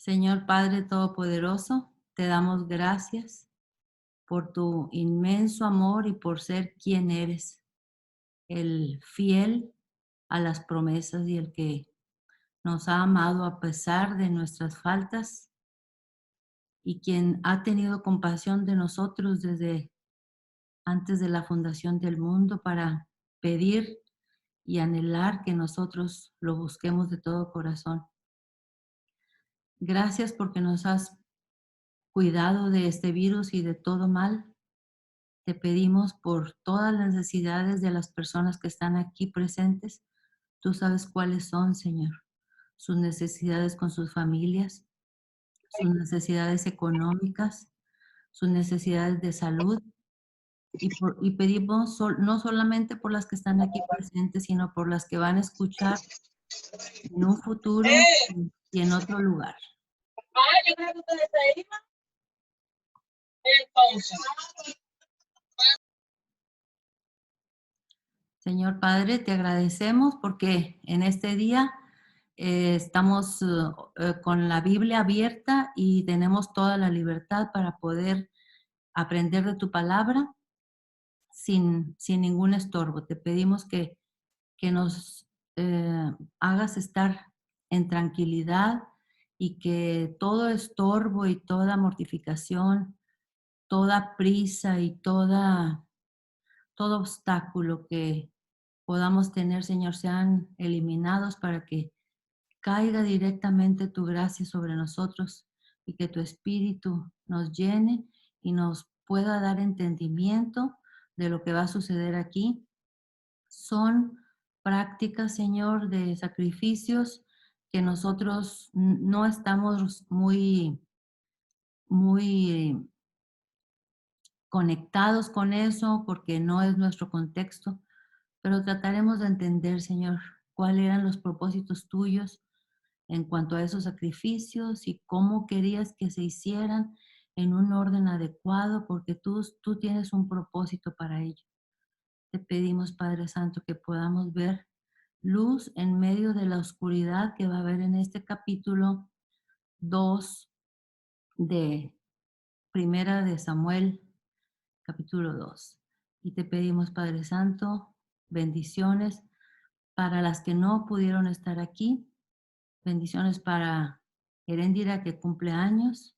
Señor Padre Todopoderoso, te damos gracias por tu inmenso amor y por ser quien eres, el fiel a las promesas y el que nos ha amado a pesar de nuestras faltas y quien ha tenido compasión de nosotros desde antes de la fundación del mundo para pedir y anhelar que nosotros lo busquemos de todo corazón. Gracias porque nos has cuidado de este virus y de todo mal. Te pedimos por todas las necesidades de las personas que están aquí presentes. Tú sabes cuáles son, Señor. Sus necesidades con sus familias, sus necesidades económicas, sus necesidades de salud. Y pedimos no solamente por las que están aquí presentes, sino por las que van a escuchar en un futuro y en otro lugar. Yo creo que ustedes se iban. Entonces. Señor Padre, te agradecemos porque en este día estamos con la Biblia abierta y tenemos toda la libertad para poder aprender de tu palabra sin ningún estorbo. Te pedimos que nos hagas estar en tranquilidad y que todo estorbo y toda mortificación, toda prisa y todo obstáculo que podamos tener, Señor, sean eliminados para que caiga directamente tu gracia sobre nosotros y que tu Espíritu nos llene y nos pueda dar entendimiento de lo que va a suceder aquí. Son prácticas, Señor, de sacrificios que nosotros no estamos muy conectados con eso porque no es nuestro contexto, pero trataremos de entender, Señor, cuáles eran los propósitos tuyos en cuanto a esos sacrificios y cómo querías que se hicieran en un orden adecuado, porque tú tienes un propósito para ello. Te pedimos, Padre Santo, que podamos ver luz en medio de la oscuridad que va a haber en este capítulo 2 de Primera de Samuel, capítulo 2. Y te pedimos, Padre Santo, bendiciones para las que no pudieron estar aquí, bendiciones para Heréndira que cumple años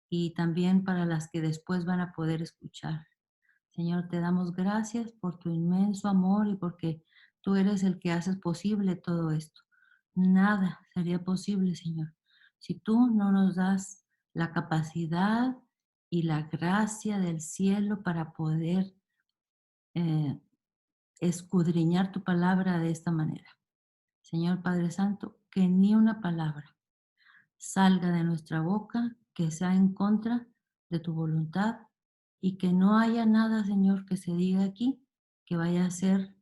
y también para las que después van a poder escuchar. Señor, te damos gracias por tu inmenso amor y porque tú eres el que haces posible todo esto. Nada sería posible, Señor, si tú no nos das la capacidad y la gracia del cielo para poder eh, escudriñar tu palabra de esta manera. Señor Padre Santo, que ni una palabra salga de nuestra boca que sea en contra de tu voluntad y que no haya nada, Señor, que se diga aquí que vaya a ser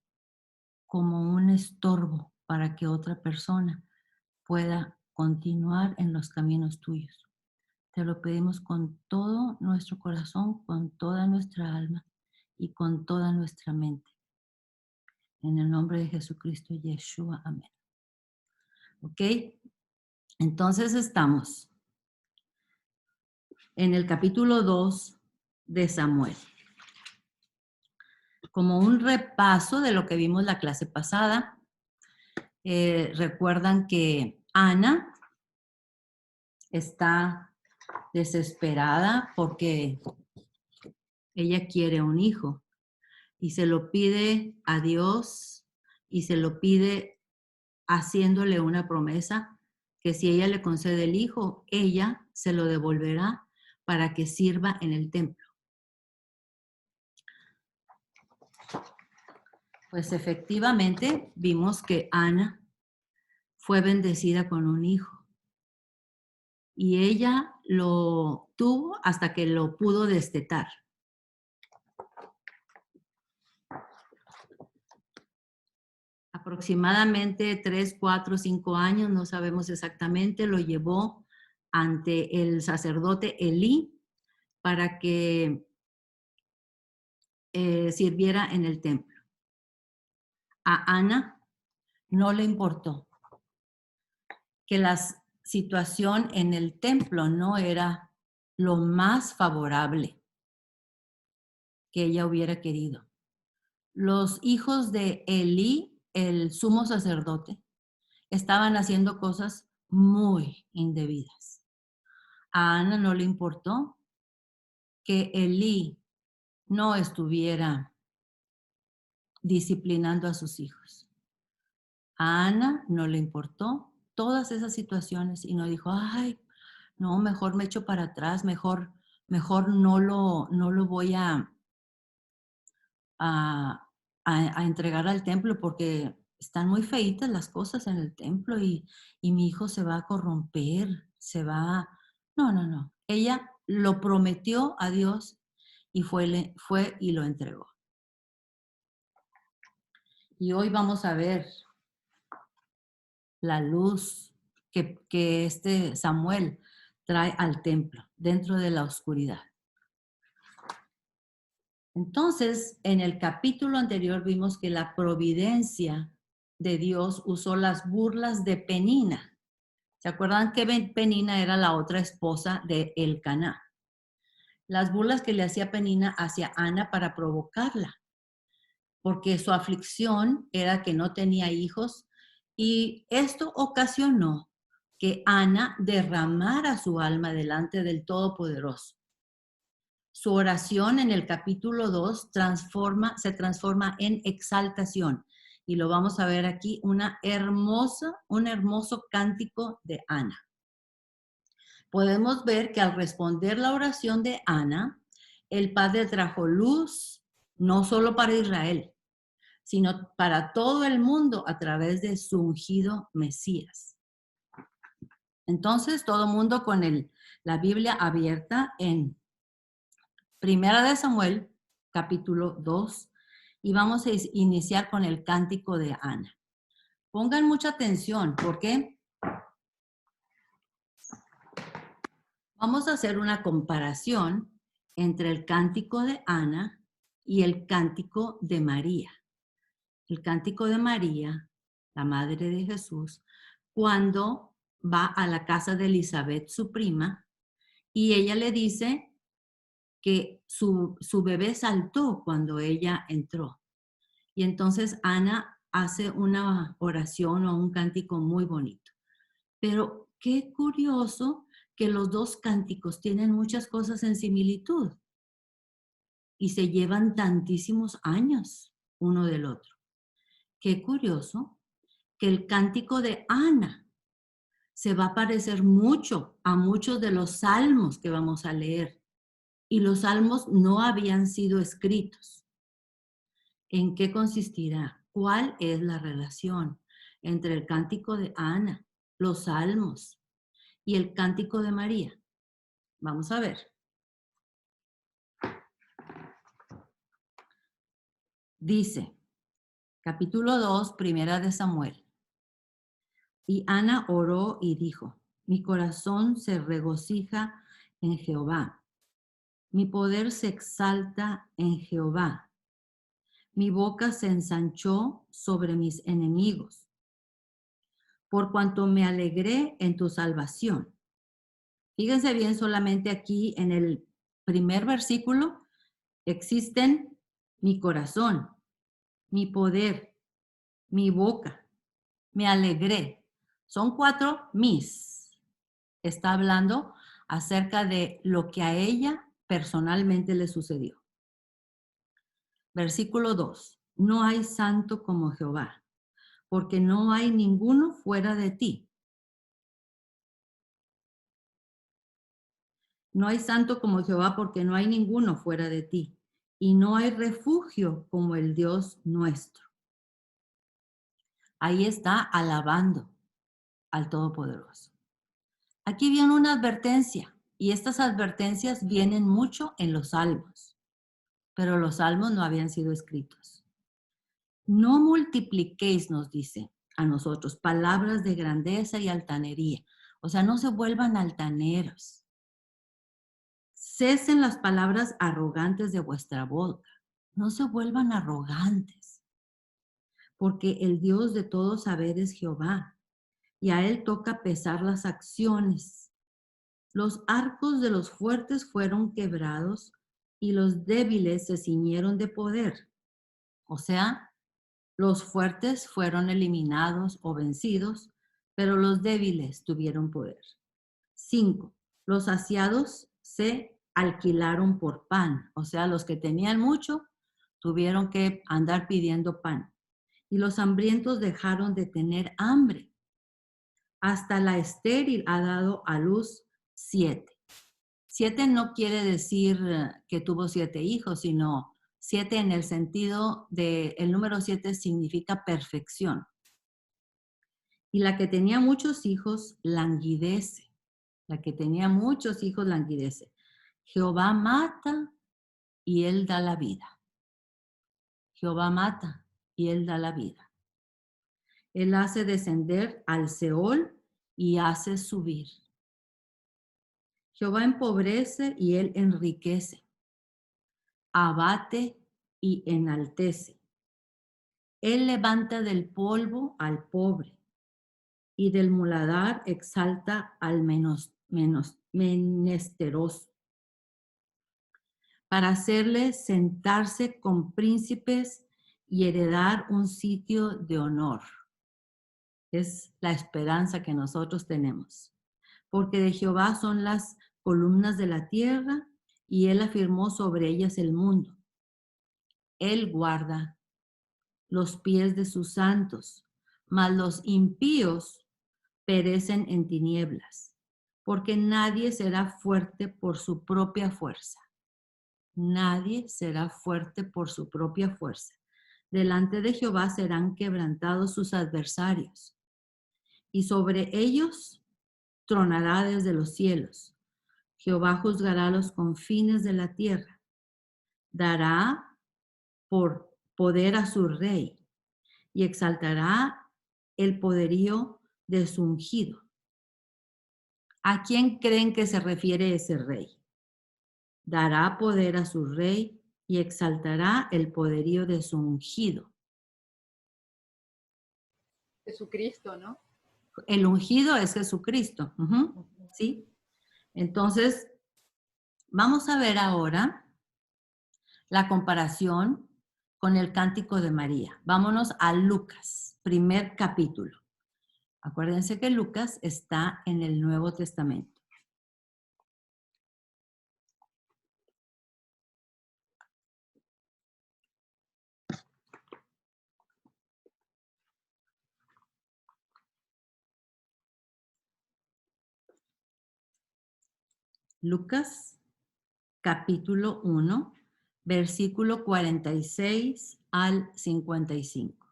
como un estorbo para que otra persona pueda continuar en los caminos tuyos. Te lo pedimos con todo nuestro corazón, con toda nuestra alma y con toda nuestra mente. En el nombre de Jesucristo, Yeshua, amén. ¿Ok? Entonces estamos en el capítulo 2 de Samuel. Como un repaso de lo que vimos la clase pasada, recuerdan que Ana está desesperada porque ella quiere un hijo y se lo pide a Dios y se lo pide haciéndole una promesa que si ella le concede el hijo, ella se lo devolverá para que sirva en el templo. Pues efectivamente vimos que Ana fue bendecida con un hijo y ella lo tuvo hasta que lo pudo destetar. Aproximadamente 3, 4, 5 años, no sabemos exactamente, lo llevó ante el sacerdote Elí para que sirviera en el templo. A Ana no le importó que las situación en el templo no era lo más favorable que ella hubiera querido. Los hijos de Elí, el sumo sacerdote, estaban haciendo cosas muy indebidas. A Ana no le importó que Elí no estuviera disciplinando a sus hijos. A Ana no le importó todas esas situaciones y no dijo, ay, no, mejor me echo para atrás, mejor no lo voy a, a entregar al templo porque están muy feitas las cosas en el templo y mi hijo se va a corromper, se va... No, no, no. Ella lo prometió a Dios y fue y lo entregó. Y hoy vamos a ver la luz que este Samuel trae al templo, dentro de la oscuridad. Entonces, en el capítulo anterior vimos que la providencia de Dios usó las burlas de Penina. ¿Se acuerdan que Penina era la otra esposa de Elcaná? Las burlas que le hacía Penina hacia Ana para provocarla, porque su aflicción era que no tenía hijos y esto ocasionó que Ana derramara su alma delante del Todopoderoso. Su oración en el capítulo 2 se transforma en exaltación. Y lo vamos a ver aquí, un hermoso cántico de Ana. Podemos ver que al responder la oración de Ana, el Padre trajo luz, no solo para Israel, sino para todo el mundo a través de su ungido Mesías. Entonces, todo mundo con la Biblia abierta en Primera de Samuel, capítulo 2, y vamos a iniciar con el cántico de Ana. Pongan mucha atención porque vamos a hacer una comparación entre el cántico de Ana y el cántico de María. El cántico de María, la madre de Jesús, cuando va a la casa de Elizabeth, su prima, y ella le dice que su bebé saltó cuando ella entró. Y entonces Ana hace una oración o un cántico muy bonito. Pero qué curioso que los dos cánticos tienen muchas cosas en similitud y se llevan tantísimos años uno del otro. Qué curioso que el cántico de Ana se va a parecer mucho a muchos de los salmos que vamos a leer. Y los salmos no habían sido escritos. ¿En qué consistirá? ¿Cuál es la relación entre el cántico de Ana, los salmos y el cántico de María? Vamos a ver. Dice, capítulo 2, primera de Samuel. Y Ana oró y dijo, mi corazón se regocija en Jehová, mi poder se exalta en Jehová. Mi boca se ensanchó sobre mis enemigos, por cuanto me alegré en tu salvación. Fíjense bien, solamente aquí en el primer versículo existen mi corazón, mi poder, mi boca, me alegré. Son 4 mis. Está hablando acerca de lo que a ella personalmente le sucedió. Versículo 2. No hay santo como Jehová, porque no hay ninguno fuera de ti. No hay santo como Jehová, porque no hay ninguno fuera de ti. Y no hay refugio como el Dios nuestro. Ahí está alabando al Todopoderoso. Aquí viene una advertencia, y estas advertencias vienen mucho en los salmos, pero los salmos no habían sido escritos. No multipliquéis, nos dice a nosotros, palabras de grandeza y altanería. O sea, no se vuelvan altaneros. Cesen las palabras arrogantes de vuestra boca. No se vuelvan arrogantes, porque el Dios de todo saber es Jehová. y a él toca pesar las acciones. Los arcos de los fuertes fueron quebrados y los débiles se ciñeron de poder. O sea, los fuertes fueron eliminados o vencidos, pero los débiles tuvieron poder. 5. Los saciados se alquilaron por pan. O sea, los que tenían mucho tuvieron que andar pidiendo pan. Y los hambrientos dejaron de tener hambre. Hasta la estéril ha dado a luz 7. 7 no quiere decir que tuvo 7 hijos, sino 7 en el sentido de, el número 7 significa perfección. Y la que tenía muchos hijos languidece. La que tenía muchos hijos languidece. Jehová mata y él da la vida. Jehová mata y él da la vida. Él hace descender al Seol y hace subir. Jehová empobrece y él enriquece. Abate y enaltece. Él levanta del polvo al pobre y del muladar exalta al menesteroso, para hacerle sentarse con príncipes y heredar un sitio de honor. Es la esperanza que nosotros tenemos. Porque de Jehová son las columnas de la tierra y él afirmó sobre ellas el mundo. Él guarda los pies de sus santos, mas los impíos perecen en tinieblas, porque nadie será fuerte por su propia fuerza. Nadie será fuerte por su propia fuerza. Delante de Jehová serán quebrantados sus adversarios, y sobre ellos tronará desde los cielos. Jehová juzgará los confines de la tierra. Dará por poder a su rey y exaltará el poderío de su ungido. ¿A quién creen que se refiere ese rey? Dará poder a su rey y exaltará el poderío de su ungido. Jesucristo, ¿no? El ungido es Jesucristo. ¿Sí? Entonces, vamos a ver ahora la comparación con el Cántico de María. Vámonos a Lucas, primer capítulo. Acuérdense que Lucas está en el Nuevo Testamento. Lucas, capítulo 1, versículo 46 al 55.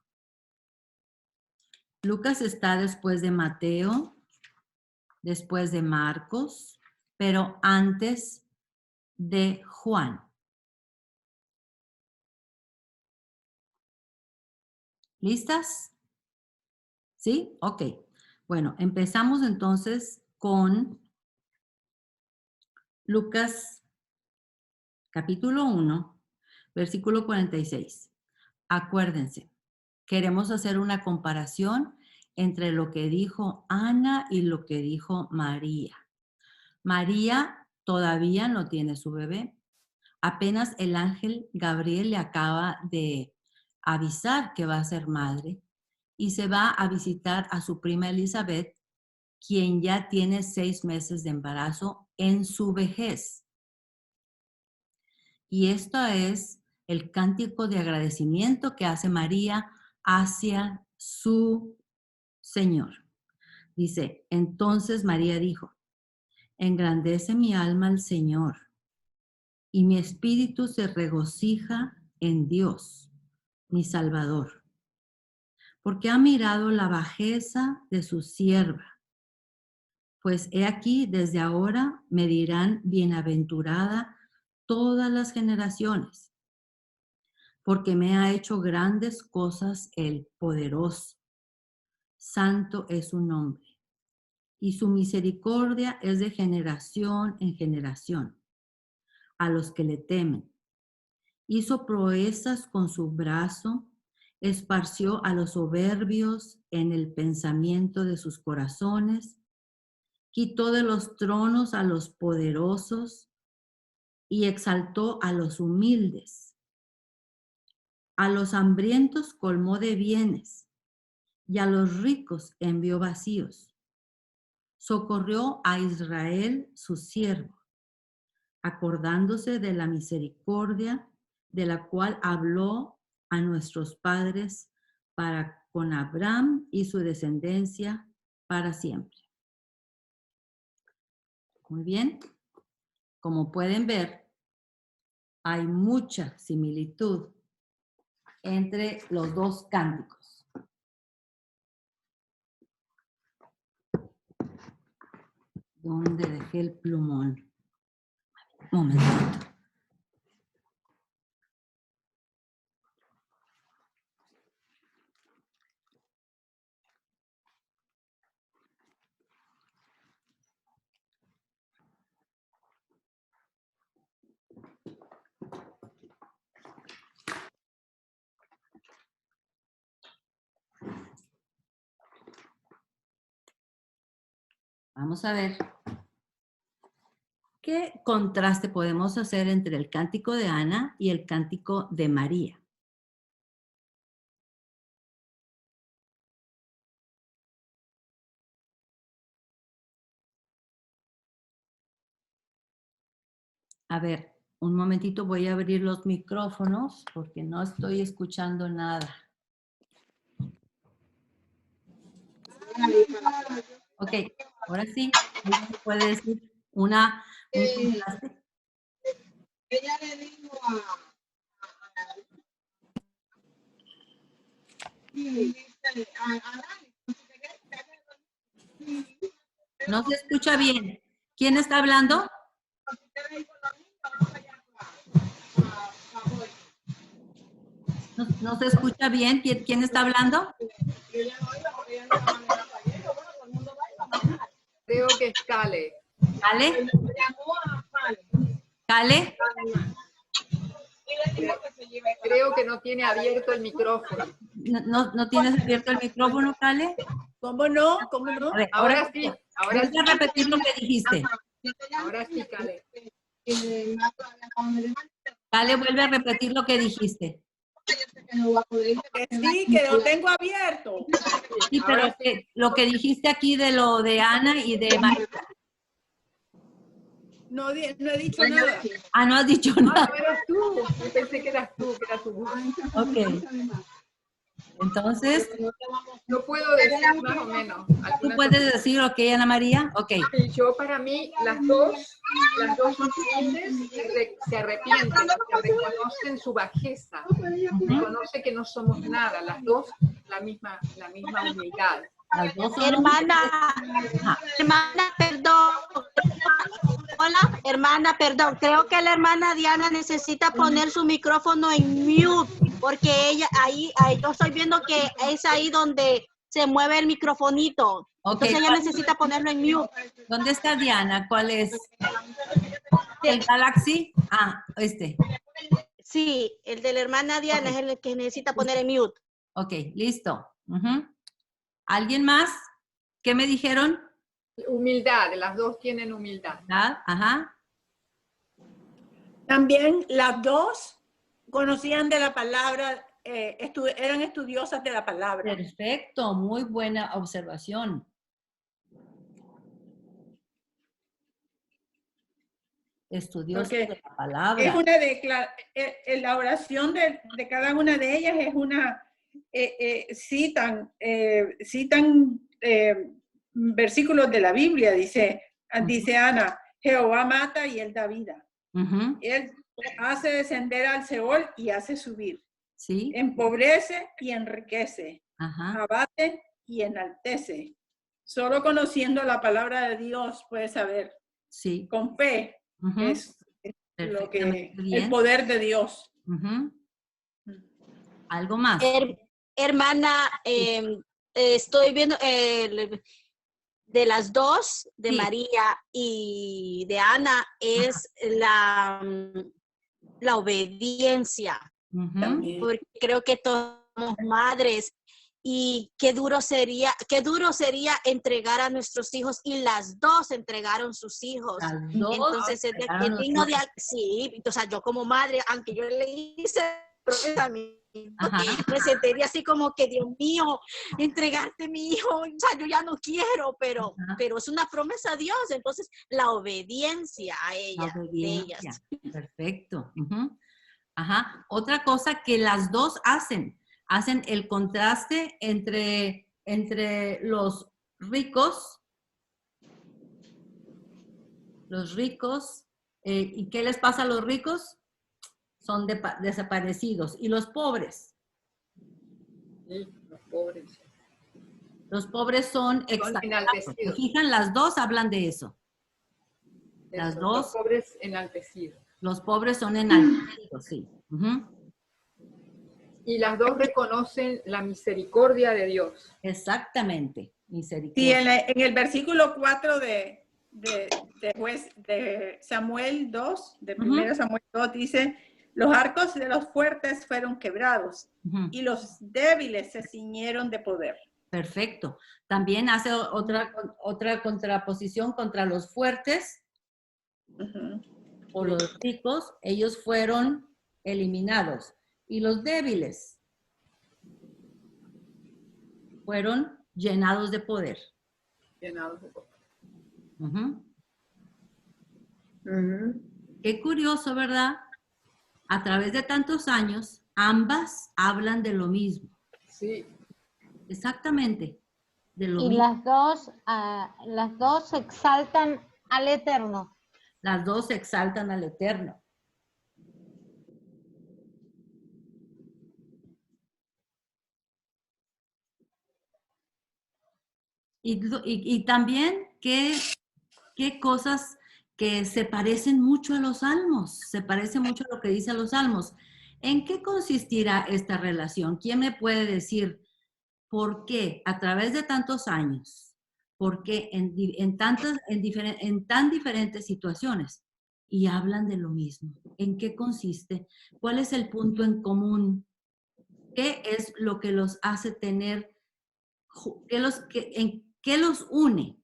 Lucas está después de Mateo, después de Marcos, pero antes de Juan. ¿Listas? ¿Sí? Ok. Bueno, empezamos entonces con Lucas capítulo 1, versículo 46. Acuérdense, queremos hacer una comparación entre lo que dijo Ana y lo que dijo María. María todavía no tiene su bebé. Apenas el ángel Gabriel le acaba de avisar que va a ser madre y se va a visitar a su prima Elizabeth, quien ya tiene 6 meses de embarazo en su vejez. Y esto es el cántico de agradecimiento que hace María hacia su Señor. Dice, entonces María dijo, engrandece mi alma al Señor, y mi espíritu se regocija en Dios, mi Salvador, porque ha mirado la bajeza de su sierva. Pues he aquí, desde ahora me dirán bienaventurada todas las generaciones, porque me ha hecho grandes cosas el poderoso. Santo es su nombre, y su misericordia es de generación en generación a los que le temen. Hizo proezas con su brazo, esparció a los soberbios en el pensamiento de sus corazones, quitó de los tronos a los poderosos y exaltó a los humildes. A los hambrientos colmó de bienes y a los ricos envió vacíos. Socorrió a Israel, su siervo, acordándose de la misericordia de la cual habló a nuestros padres para con Abraham y su descendencia para siempre. Muy bien. Como pueden ver, hay mucha similitud entre los dos cánticos. ¿Dónde dejé el plumón? Un momentito. Vamos a ver qué contraste podemos hacer entre el cántico de Ana y el cántico de María. A ver, un momentito, voy a abrir los micrófonos porque no estoy escuchando nada. Ok, ahora sí, ¿alguien puede decir un contraste? Ella le dijo No se escucha bien. ¿Quién está hablando? No se escucha bien. ¿Quién está hablando? Creo que es Cale. ¿Cale? ¿Cale? Creo que no tiene abierto el micrófono. ¿No tienes abierto el micrófono, Cale? ¿Cómo no? ¿Cómo no? A ver, Ahora sí, ahora sí. voy a repetir lo que dijiste. Ahora sí, Cale. Cale, vuelve a repetir lo que dijiste. Que sí, que lo tengo abierto. Sí, pero Ahora sí. lo que dijiste aquí de lo de Ana y de María. No he dicho nada. Ah, no has dicho Ah, nada. no eras tú. Yo pensé que eras tú, que era tu voz. Ok. Entonces, Yo puedo decir más o menos. ¿tú algunas puedes decir ok, Ana María? Ok. Y yo, para mí, las dos son humildes y se arrepienten, se reconocen su bajeza, reconoce que no somos nada, las dos la misma humildad. Las dos son Hermana, perdón. Hola, hermana, perdón. Creo que la hermana Diana necesita poner su micrófono en mute, porque ella, ahí yo estoy viendo que es ahí donde se mueve el microfonito. Ok. Entonces ella necesita ponerlo en mute. ¿Dónde está Diana? ¿Cuál es? ¿El Galaxy? Ah, este. Sí, el de la hermana Diana es el que necesita poner en mute. Ok, listo. ¿Alguien más? ¿Qué me dijeron? Humildad, las dos tienen humildad. Ah, ajá. También las dos conocían de la palabra, eran estudiosas de la palabra. Perfecto, muy buena observación. Estudiosos Porque de la palabra. es una la oración de cada una de ellas es una, citan versículos de la Biblia, dice Ana, Jehová mata y él da vida. Él hace descender al Seol y hace subir. Sí. Empobrece y enriquece. Ajá. Abate y enaltece. Solo conociendo la palabra de Dios puedes saber. Sí. Con fe es lo que bien. el poder de Dios. ¿Algo más? Hermana, estoy viendo de las dos, de Sí. María y de Ana, es la obediencia. También. Porque creo que todos madres. Y qué duro sería entregar a nuestros hijos, y las dos entregaron sus hijos. Las dos Entonces es digno de, sí, o sea, yo como madre, aunque yo le hice a mi hijo, me sentiría así como que, Dios mío, entregarte mi hijo, o sea, yo ya no quiero, pero es una promesa a Dios. Entonces la obediencia a ella, de ellas. Perfecto. Ajá. Otra cosa que las dos hacen el contraste entre los ricos, ¿y qué les pasa a los ricos? Son desaparecidos. ¿Y los pobres? Sí, los pobres. Los pobres son exaltados. ¿Se fijan? Las dos hablan de eso. Las dos. Los pobres enaltecidos. Los pobres son enaltecidos, sí. Y las dos reconocen la misericordia de Dios. Exactamente, misericordia. Sí, en el versículo 4 de Samuel 2, de 1 Samuel 2, dice, los arcos de los fuertes fueron quebrados y los débiles se ciñeron de poder. Perfecto. También hace otra contraposición contra los fuertes o los ricos. Ellos fueron eliminados. Y los débiles fueron llenados de poder. Llenados de poder. Qué curioso, ¿verdad? A través de tantos años, ambas hablan de lo mismo. Sí. Exactamente. De lo y mismo. las dos exaltan al Eterno. Las dos exaltan al Eterno. Y también qué cosas que se parecen mucho a los salmos, se parece mucho a lo que dice a los salmos. ¿En qué consistirá esta relación? ¿Quién me puede decir por qué a través de tantos años, por qué en tan diferentes situaciones y hablan de lo mismo? ¿En qué consiste? ¿Cuál es el punto en común? ¿Qué es lo que los hace tener, en qué los une?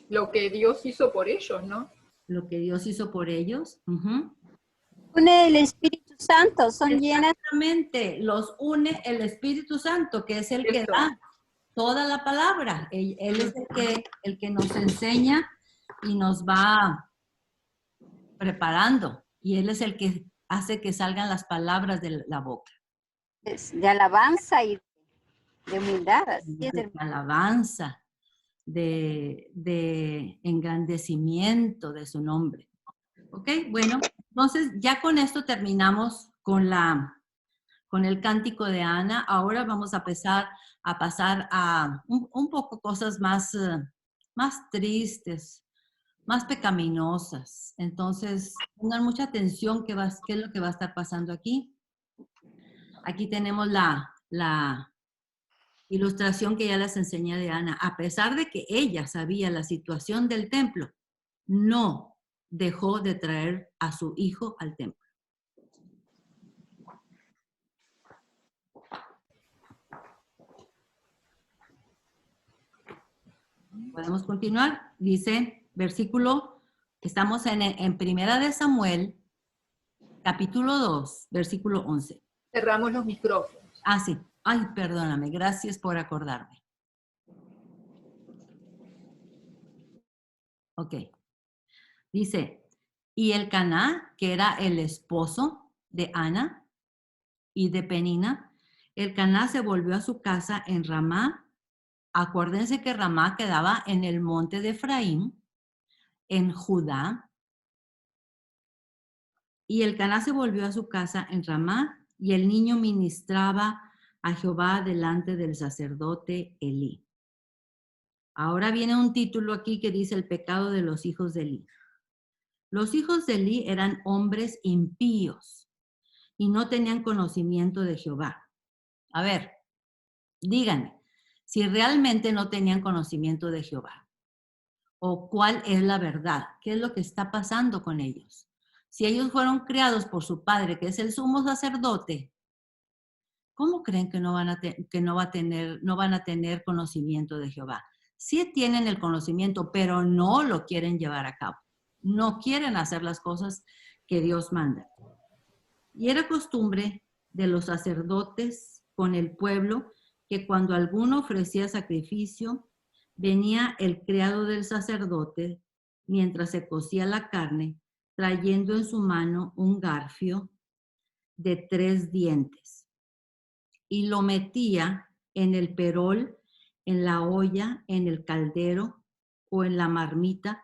Lo que Dios hizo por ellos, ¿no? Lo que Dios hizo por ellos. Une el Espíritu Santo, son llenas. Exactamente, los une el Espíritu Santo, que es el que da toda la palabra. Él es el que nos enseña y nos va preparando. Y Él es el que hace que salgan las palabras de la boca. De alabanza y de humildad. Así es, de alabanza, de engrandecimiento de su nombre. ¿Ok? Bueno, entonces ya con esto terminamos con el cántico de Ana. Ahora vamos a pasar a un poco cosas más tristes, más pecaminosas. Entonces, pongan mucha atención qué es lo que va a estar pasando aquí. Aquí tenemos la ilustración que ya les enseñé de Ana. A pesar de que ella sabía la situación del templo, no dejó de traer a su hijo al templo. Podemos continuar. Dice, versículo, estamos en Primera de Samuel, capítulo 2, versículo 11. Cerramos los micrófonos. Ah, sí. Ay, perdóname. Gracias por acordarme. Ok. Dice, y Elcaná, que era el esposo de Ana y de Penina, Elcaná se volvió a su casa en Ramá. Acuérdense que Ramá quedaba en el monte de Efraín, en Judá. Y Elcaná se volvió a su casa en Ramá, y el niño ministraba a Jehová delante del sacerdote Elí. Ahora viene un título aquí que dice el pecado de los hijos de Elí. Los hijos de Elí eran hombres impíos y no tenían conocimiento de Jehová. A ver, díganme, si realmente no tenían conocimiento de Jehová, o cuál es la verdad, qué es lo que está pasando con ellos. Si ellos fueron criados por su padre, que es el sumo sacerdote, ¿cómo creen que no van a tener conocimiento de Jehová? Sí tienen el conocimiento, pero no lo quieren llevar a cabo. No quieren hacer las cosas que Dios manda. Y era costumbre de los sacerdotes con el pueblo que cuando alguno ofrecía sacrificio, venía el criado del sacerdote mientras se cocía la carne, trayendo en su mano un garfio de 3 dientes y lo metía en el perol, en la olla, en el caldero o en la marmita,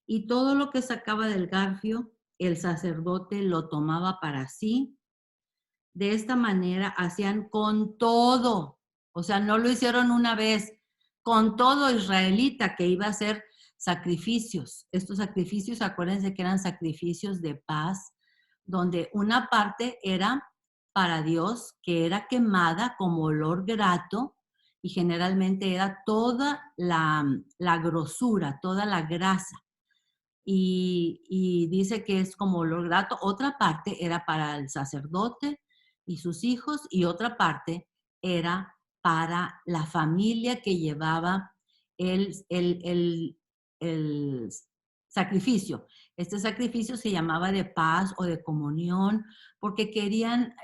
y todo lo que sacaba del garfio, el sacerdote lo tomaba para sí. De esta manera hacían con todo, o sea, no lo hicieron una vez, con todo israelita que iba a hacer sacrificios. Estos sacrificios, acuérdense que eran sacrificios de paz, donde una parte era para Dios, que era quemada como olor grato, y generalmente era toda la grosura, toda la grasa. Y dice que es como olor grato. Otra parte era para el sacerdote y sus hijos, y otra parte era para la familia que llevaba el sacrificio. Este sacrificio se llamaba de paz o de comunión, porque querían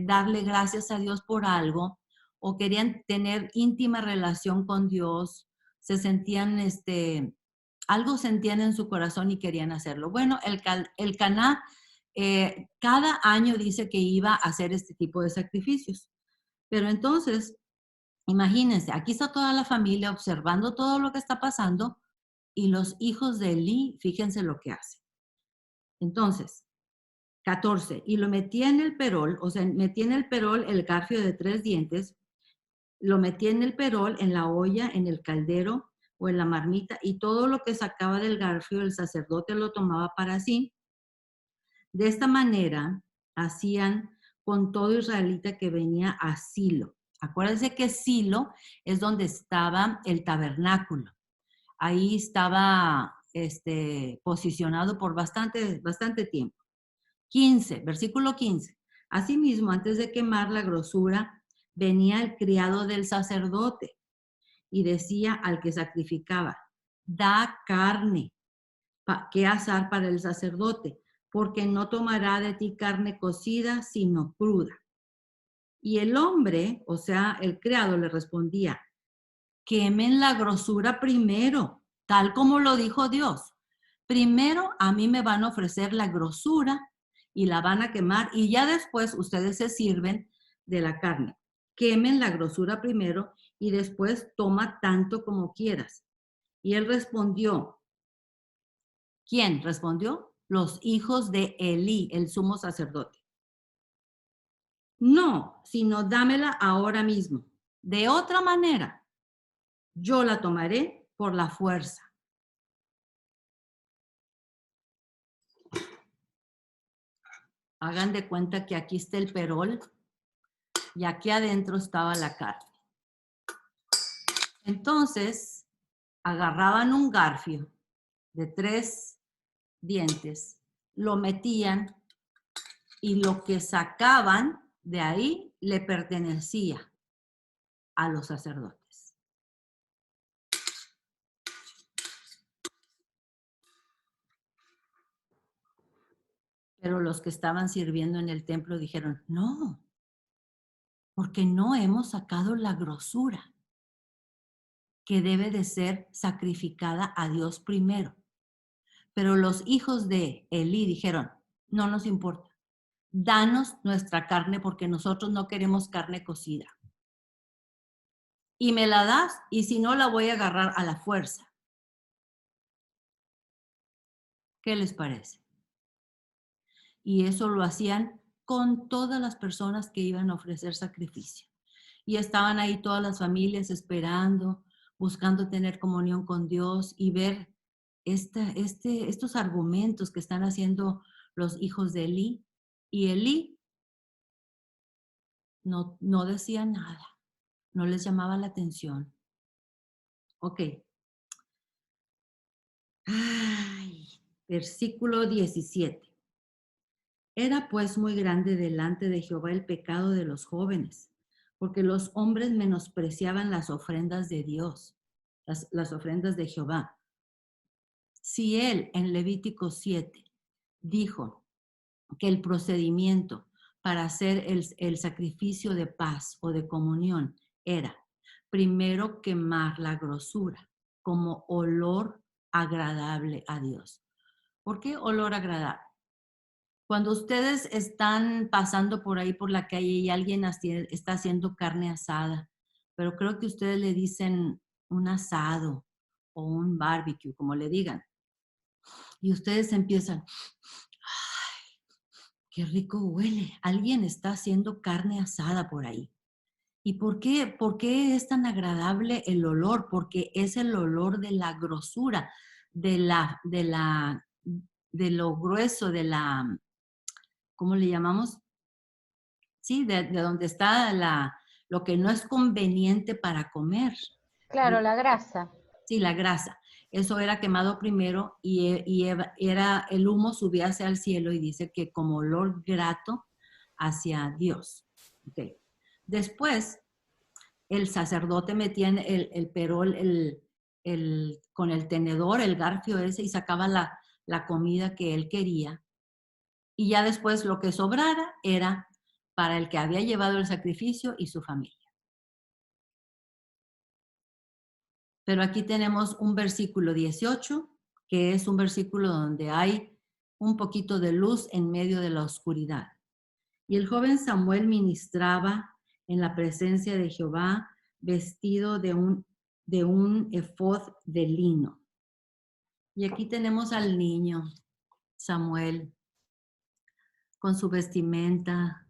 darle gracias a Dios por algo, o querían tener íntima relación con Dios, se sentían, algo sentían en su corazón y querían hacerlo. Bueno, el Caná cada año dice que iba a hacer este tipo de sacrificios. Pero entonces, imagínense, aquí está toda la familia observando todo lo que está pasando, y los hijos de Elí, fíjense lo que hacen. Entonces, 14, y lo metía en el perol, o sea, metía en el perol el garfio de 3 dientes, lo metía en el perol, en la olla, en el caldero o en la marmita, y todo lo que sacaba del garfio el sacerdote lo tomaba para sí. De esta manera hacían con todo israelita que venía a Silo. Acuérdense que Silo es donde estaba el tabernáculo. Ahí estaba posicionado por bastante tiempo. 15, versículo 15. Asimismo, antes de quemar la grosura, venía el criado del sacerdote y decía al que sacrificaba: da carne que asar para el sacerdote, porque no tomará de ti carne cocida, sino cruda. Y el hombre, o sea, el criado, le respondía: quemen la grosura primero, tal como lo dijo Dios. Primero a mí me van a ofrecer la grosura y la van a quemar, y ya después ustedes se sirven de la carne. Quemen la grosura primero y después toma tanto como quieras. Y él respondió. ¿Quién respondió? Los hijos de Elí, el sumo sacerdote. No, sino dámela ahora mismo. De otra manera, yo la tomaré por la fuerza. Hagan de cuenta que aquí está el perol y aquí adentro estaba la carne. Entonces, agarraban un garfio de 3 dientes, lo metían, y lo que sacaban de ahí le pertenecía a los sacerdotes. Pero los que estaban sirviendo en el templo dijeron: no, porque no hemos sacado la grosura que debe de ser sacrificada a Dios primero. Pero los hijos de Elí dijeron: no nos importa, danos nuestra carne, porque nosotros no queremos carne cocida. Y me la das, y si no, la voy a agarrar a la fuerza. ¿Qué les parece? Y eso lo hacían con todas las personas que iban a ofrecer sacrificio. Y estaban ahí todas las familias esperando, buscando tener comunión con Dios y ver estos argumentos que están haciendo los hijos de Elí. Y Elí no decía nada, no les llamaba la atención. Ok. Ay, versículo 17. Era pues muy grande delante de Jehová el pecado de los jóvenes, porque los hombres menospreciaban las ofrendas de Dios, las ofrendas de Jehová. Si él en Levítico 7 dijo que el procedimiento para hacer el sacrificio de paz o de comunión era primero quemar la grosura como olor agradable a Dios. ¿Por qué olor agradable? Cuando ustedes están pasando por ahí por la calle y alguien está haciendo carne asada, pero creo que ustedes le dicen un asado o un barbecue, como le digan, y ustedes empiezan, qué rico huele, alguien está haciendo carne asada por ahí. ¿Y por qué es tan agradable el olor? Porque es el olor de la grosura, de lo grueso, ¿cómo le llamamos? Sí, de donde está lo que no es conveniente para comer. Claro, la grasa. Sí, la grasa. Eso era quemado primero y era el humo subía hacia el cielo y dice que como olor grato hacia Dios. Okay. Después, el sacerdote metía en el perol con el tenedor, el garfio ese, y sacaba la comida que él quería. Y ya después lo que sobrara era para el que había llevado el sacrificio y su familia. Pero aquí tenemos un versículo 18, que es un versículo donde hay un poquito de luz en medio de la oscuridad. Y el joven Samuel ministraba en la presencia de Jehová vestido de un efod de lino. Y aquí tenemos al niño Samuel con su vestimenta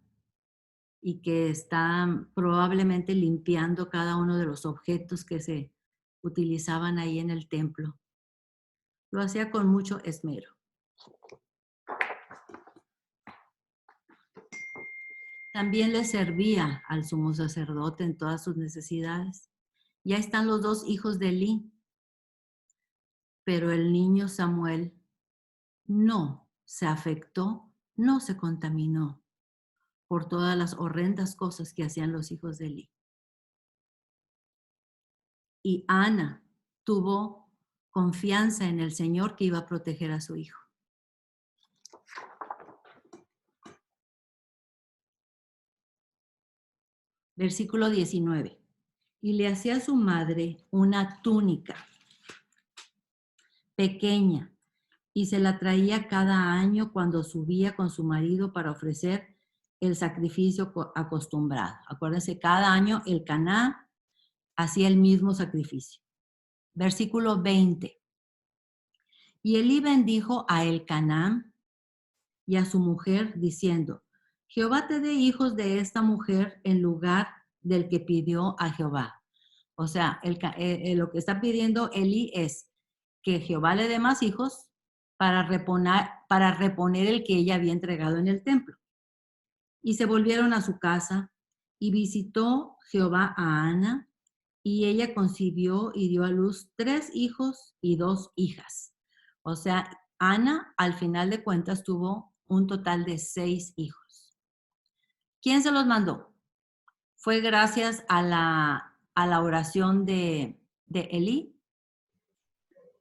y que está probablemente limpiando cada uno de los objetos que se utilizaban ahí en el templo. Lo hacía con mucho esmero. También le servía al sumo sacerdote en todas sus necesidades. Ya están los dos hijos de Elí, pero el niño Samuel no se afectó, no se contaminó por todas las horrendas cosas que hacían los hijos de Elí. Y Ana tuvo confianza en el Señor que iba a proteger a su hijo. Versículo 19. Y le hacía a su madre una túnica pequeña y se la traía cada año cuando subía con su marido para ofrecer el sacrificio acostumbrado. Acuérdense, cada año el Caná hacía el mismo sacrificio. Versículo 20. Y Elí bendijo a Elcaná y a su mujer diciendo, Jehová te dé hijos de esta mujer en lugar del que pidió a Jehová. O sea, lo que está pidiendo Elí es que Jehová le dé más hijos para reponer el que ella había entregado en el templo. Y se volvieron a su casa y visitó Jehová a Ana y ella concibió y dio a luz 3 hijos y 2 hijas. O sea, Ana al final de cuentas tuvo un total de 6 hijos. ¿Quién se los mandó? ¿Fue gracias a la oración de Elí?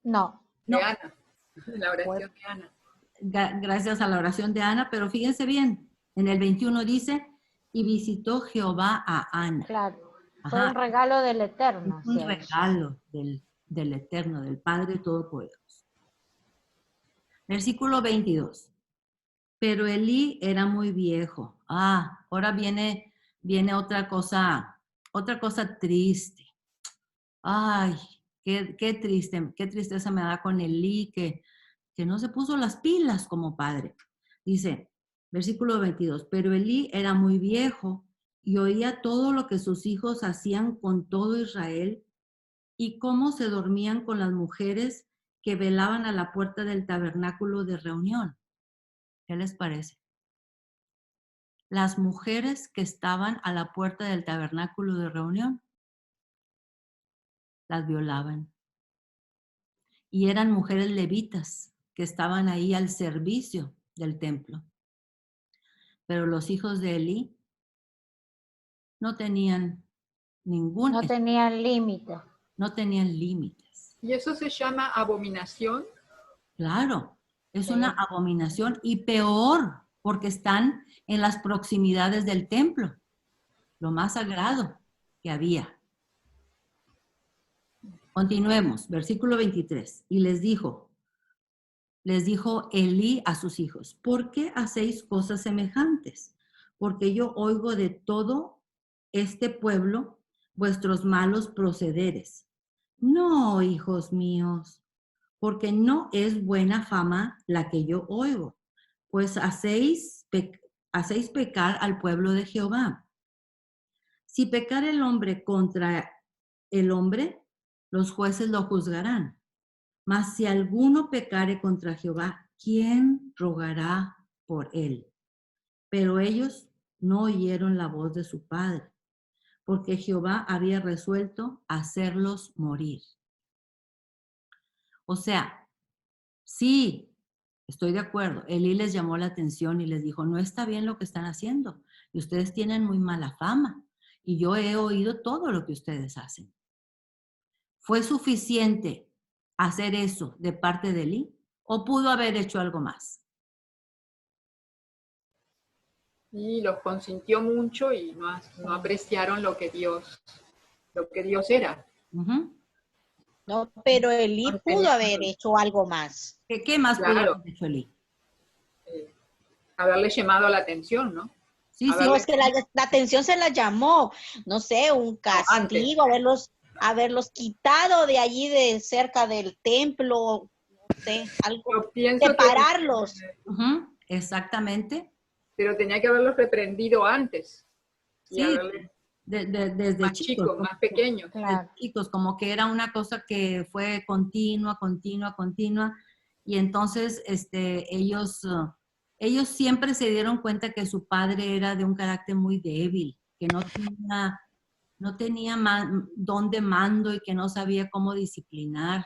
No. De Ana, la oración de Ana. Gracias a la oración de Ana, pero fíjense bien, en el 21 dice, y visitó Jehová a Ana. Claro, Ajá. fue un regalo del Eterno. Un regalo del Eterno, del Padre Todopoderoso. Versículo 22. Pero Elí era muy viejo. Ahora viene otra cosa triste. Ay, qué tristeza me da con Elí que no se puso las pilas como padre. Dice, versículo 22, pero Elí era muy viejo y oía todo lo que sus hijos hacían con todo Israel y cómo se dormían con las mujeres que velaban a la puerta del tabernáculo de reunión. ¿Qué les parece? Las mujeres que estaban a la puerta del tabernáculo de reunión las violaban. Y eran mujeres levitas que estaban ahí al servicio del templo. Pero los hijos de Elí no tenían ningún... No tenían límite. No tenían límites. ¿Y eso se llama abominación? Claro, es Sí. una abominación y peor porque están en las proximidades del templo, lo más sagrado que había. Continuemos, versículo 23. Y les dijo Elí a sus hijos, ¿por qué hacéis cosas semejantes? Porque yo oigo de todo este pueblo vuestros malos procederes. No, hijos míos, porque no es buena fama la que yo oigo, pues hacéis pecar al pueblo de Jehová. Si pecar el hombre contra el hombre, los jueces lo juzgarán. Mas si alguno pecare contra Jehová, ¿quién rogará por él? Pero ellos no oyeron la voz de su padre, porque Jehová había resuelto hacerlos morir. O sea, sí, estoy de acuerdo. Elí les llamó la atención y les dijo, no está bien lo que están haciendo. Y ustedes tienen muy mala fama. Y yo he oído todo lo que ustedes hacen. ¿Fue suficiente hacer eso de parte de Elí? ¿O pudo haber hecho algo más? Y los consintió mucho y no apreciaron lo que Dios era. Uh-huh. No, pero Elí pudo haber hecho algo más. ¿Qué más pudo Claro. haber hecho Elí? Haberle llamado la atención, ¿no? Sí, A sí. ver, No, es que la atención se la llamó, no sé, un castigo, haberlos quitado de allí de cerca del templo, no sé, algo, Yo pienso separarlos. Uh-huh. Exactamente. pero tenía que haberlos reprendido antes. Y Sí, haberle- desde más chicos. chicos, más pequeños. Claro. Chicos, como que era una cosa que fue continua, y entonces ellos siempre se dieron cuenta que su padre era de un carácter muy débil, que no tenía don de mando y que no sabía cómo disciplinar.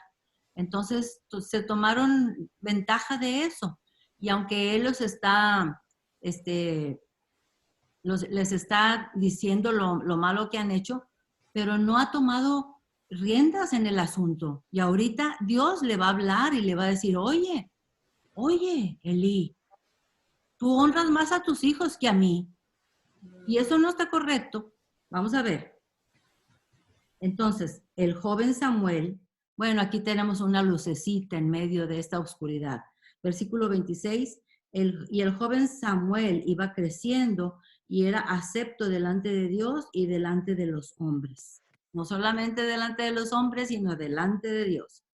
Entonces se tomaron ventaja de eso, y aunque él les está diciendo lo malo que han hecho, pero no ha tomado riendas en el asunto. Y ahorita Dios le va a hablar y le va a decir, oye, Elí, tú honras más a tus hijos que a mí. Y eso no está correcto. Vamos a ver. Entonces, el joven Samuel, bueno, aquí tenemos una lucecita en medio de esta oscuridad. Versículo 26, y el joven Samuel iba creciendo y era acepto delante de Dios y delante de los hombres. No solamente delante de los hombres, sino delante de Dios.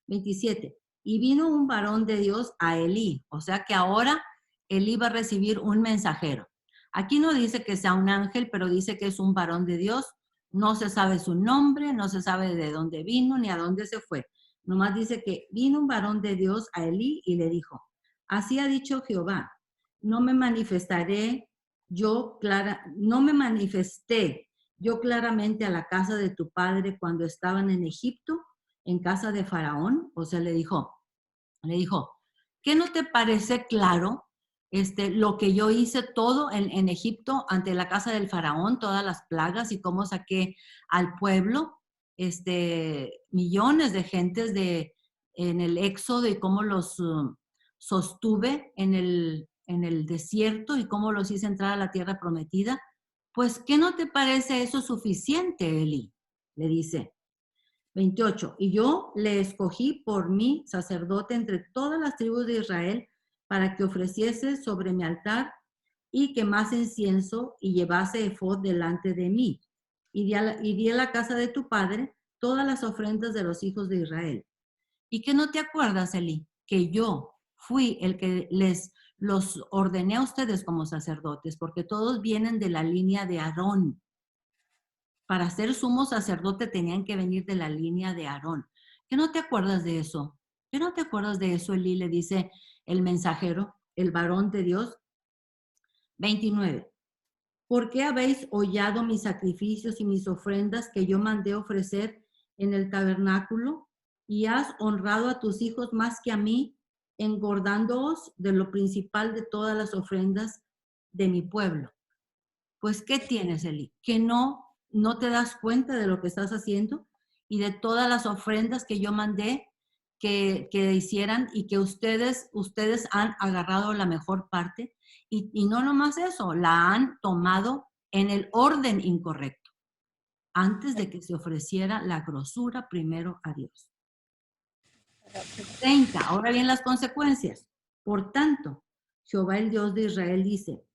27. Y vino un varón de Dios a Elí. O sea que ahora Elí va a recibir un mensajero. Aquí no dice que sea un ángel, pero dice que es un varón de Dios. No se sabe su nombre, no se sabe de dónde vino ni a dónde se fue. Nomás dice que vino un varón de Dios a Elí y le dijo, así ha dicho Jehová, no me manifesté yo claramente a la casa de tu padre cuando estaban en Egipto, en casa de Faraón. O sea, le dijo, ¿qué no te parece claro lo que yo hice todo en Egipto ante la casa del Faraón, todas las plagas y cómo saqué al pueblo, millones de gentes en el éxodo y cómo los sostuve en el desierto y cómo los hice entrar a la tierra prometida? Pues, ¿qué no te parece eso suficiente, Elí? Le dice. 28. Y yo le escogí por mí sacerdote entre todas las tribus de Israel para que ofreciese sobre mi altar y quemase incienso y llevase efod delante de mí. Y di a la casa de tu padre todas las ofrendas de los hijos de Israel. ¿Y que no te acuerdas, Elí? Que yo fui el que los ordené a ustedes como sacerdotes, porque todos vienen de la línea de Aarón. Para ser sumo sacerdote tenían que venir de la línea de Aarón. ¿Qué no te acuerdas de eso? ¿Qué no te acuerdas de eso, Elí? Le dice el mensajero, el varón de Dios. 29. ¿Por qué habéis hollado mis sacrificios y mis ofrendas que yo mandé ofrecer en el tabernáculo? Y has honrado a tus hijos más que a mí, engordándoos de lo principal de todas las ofrendas de mi pueblo. Pues, ¿qué tienes, Elí? ¿Que no te das cuenta de lo que estás haciendo y de todas las ofrendas que yo mandé que hicieran y que ustedes han agarrado la mejor parte? Y no nomás eso, la han tomado en el orden incorrecto, antes de que se ofreciera la grosura primero a Dios. 30. Ahora bien las consecuencias. Por tanto, Jehová el Dios de Israel dice: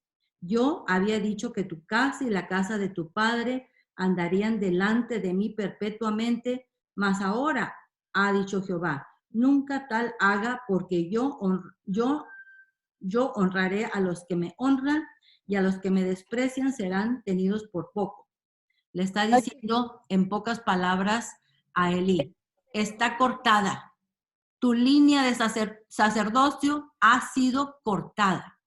yo había dicho que tu casa y la casa de tu padre andarían delante de mí perpetuamente, mas ahora, ha dicho Jehová, nunca tal haga, porque yo honraré a los que me honran, y a los que me desprecian serán tenidos por poco. Le está diciendo en pocas palabras a Elí: está cortada. Tu línea de sacerdocio ha sido cortada.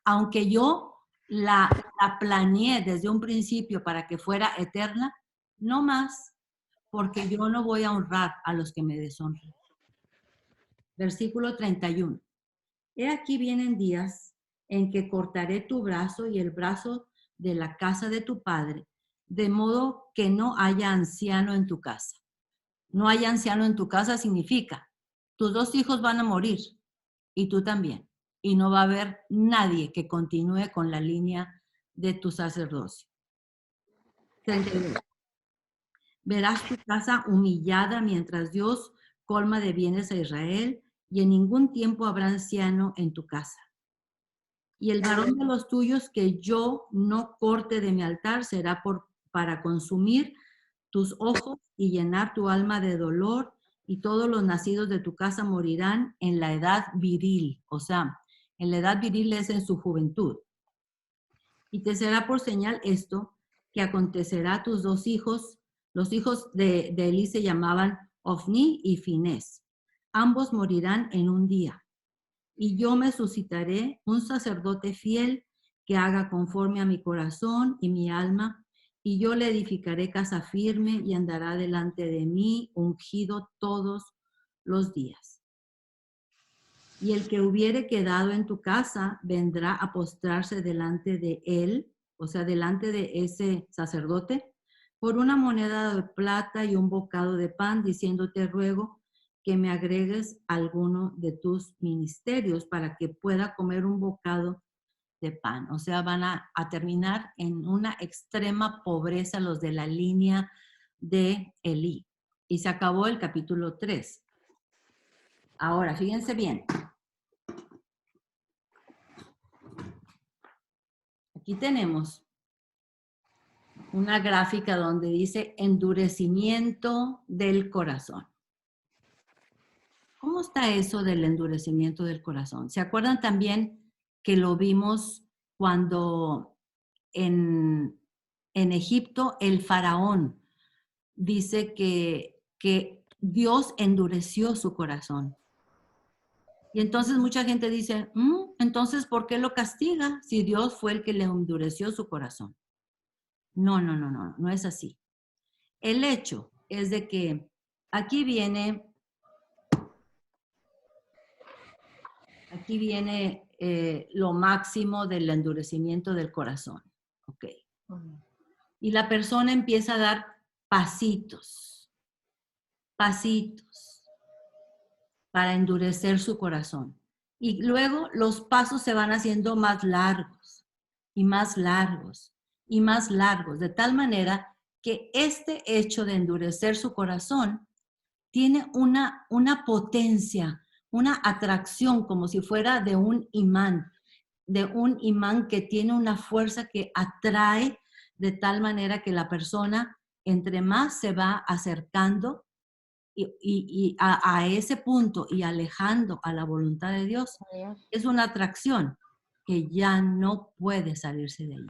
Aunque yo la planeé desde un principio para que fuera eterna, no más, porque yo no voy a honrar a los que me deshonran. Versículo 31. He aquí vienen días en que cortaré tu brazo y el brazo de la casa de tu padre, de modo que no haya anciano en tu casa. No haya anciano en tu casa significa, tus 2 hijos van a morir y tú también. Y no va a haber nadie que continúe con la línea de tu sacerdocio. 32. Verás tu casa humillada mientras Dios colma de bienes a Israel, y en ningún tiempo habrá anciano en tu casa. Y el varón de los tuyos que yo no corte de mi altar será para consumir tus ojos y llenar tu alma de dolor, y todos los nacidos de tu casa morirán en la edad viril. O sea, en la edad viril es en su juventud. Y te será por señal esto, que acontecerá a tus 2 hijos. Los hijos de Elí se llamaban Ofni y Finés. Ambos morirán en un día. Y yo me suscitaré un sacerdote fiel que haga conforme a mi corazón y mi alma, y yo le edificaré casa firme y andará delante de mí ungido todos los días. Y el que hubiere quedado en tu casa vendrá a postrarse delante de él, o sea, delante de ese sacerdote, por una moneda de plata y un bocado de pan, diciéndote: ruego que me agregues alguno de tus ministerios para que pueda comer un bocado de pan. O sea, van a terminar en una extrema pobreza los de la línea de Elí. Y se acabó el capítulo 3. Ahora, fíjense bien. Aquí tenemos una gráfica donde dice endurecimiento del corazón. ¿Cómo está eso del endurecimiento del corazón? ¿Se acuerdan también que lo vimos cuando en Egipto el faraón dice que Dios endureció su corazón? Y entonces mucha gente dice, entonces, ¿por qué lo castiga si Dios fue el que le endureció su corazón? No es así. El hecho es de que aquí viene lo máximo del endurecimiento del corazón. Ok. Y la persona empieza a dar pasitos para endurecer su corazón. Y luego los pasos se van haciendo más largos y más largos y más largos, de tal manera que este hecho de endurecer su corazón tiene una potencia, una atracción, como si fuera de un imán que tiene una fuerza que atrae, de tal manera que la persona, entre más se va acercando y a ese punto y alejando a la voluntad de Dios, es una atracción que ya no puede salirse de ahí.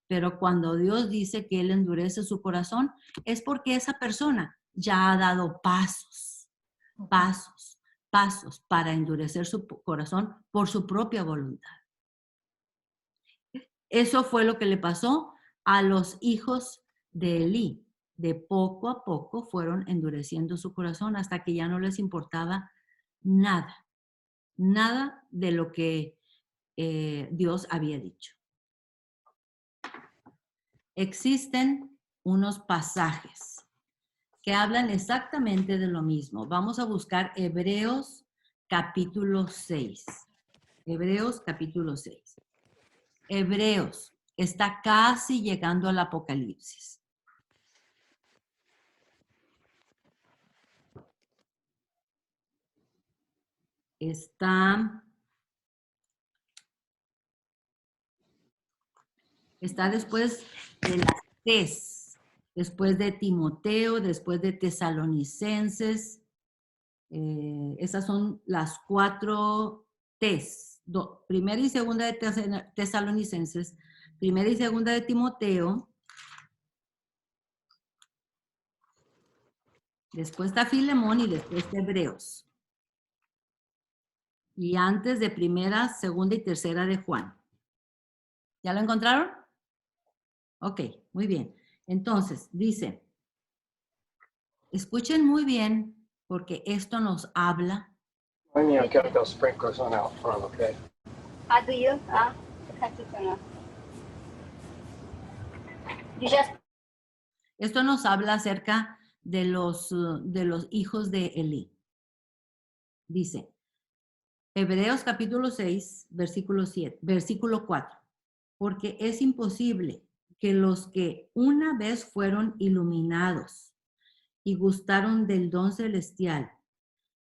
Pero cuando Dios dice que Él endurece su corazón, es porque esa persona ya ha dado pasos para endurecer su corazón por su propia voluntad. Eso fue lo que le pasó a los hijos de Elí. De poco a poco fueron endureciendo su corazón hasta que ya no les importaba nada de lo que Dios había dicho. existen unos pasajes que hablan exactamente de lo mismo. Vamos a buscar Hebreos capítulo 6. Hebreos capítulo 6. Hebreos está casi llegando al Apocalipsis. Está después de las Tes, después de Timoteo, después de Tesalonicenses. Esas son las 4 Tes. Primera y segunda de Tesalonicenses, primera y segunda de Timoteo. Después está Filemón y después está Hebreos. Y antes de primera, segunda y tercera de Juan. ¿Ya lo encontraron? Ok, muy bien. Entonces, dice, escuchen muy bien porque esto nos habla. When you get those sprinklers on out front, okay? How do you? Have to turn off. You just Esto nos habla acerca de los hijos de Elí. Dice, Hebreos capítulo 6, versículo 4. Porque es imposible que los que una vez fueron iluminados y gustaron del don celestial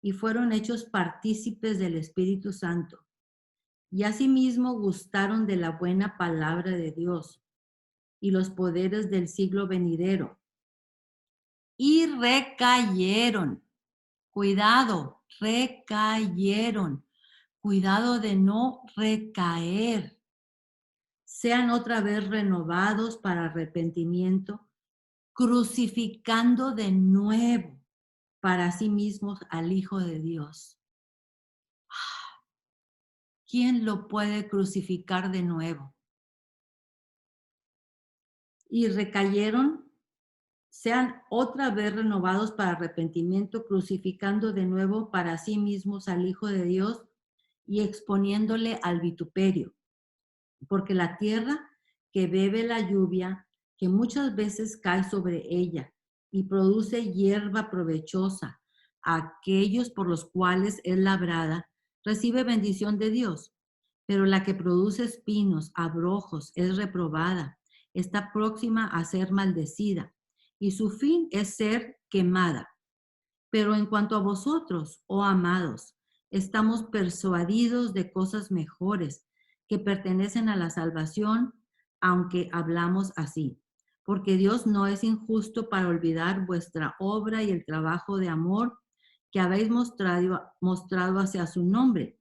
y fueron hechos partícipes del Espíritu Santo y asimismo gustaron de la buena palabra de Dios y los poderes del siglo venidero y recayeron. Cuidado, recayeron. Cuidado de no recaer. Sean otra vez renovados para arrepentimiento, crucificando de nuevo para sí mismos al Hijo de Dios. ¿Quién lo puede crucificar de nuevo? Y recayeron, sean otra vez renovados para arrepentimiento, crucificando de nuevo para sí mismos al Hijo de Dios y exponiéndole al vituperio. Porque la tierra que bebe la lluvia, que muchas veces cae sobre ella y produce hierba provechosa, aquellos por los cuales es labrada, recibe bendición de Dios. Pero la que produce espinos, abrojos, es reprobada, está próxima a ser maldecida, y su fin es ser quemada. Pero en cuanto a vosotros, oh amados, estamos persuadidos de cosas mejores que pertenecen a la salvación, aunque hablamos así. Porque Dios no es injusto para olvidar vuestra obra y el trabajo de amor que habéis mostrado hacia su nombre,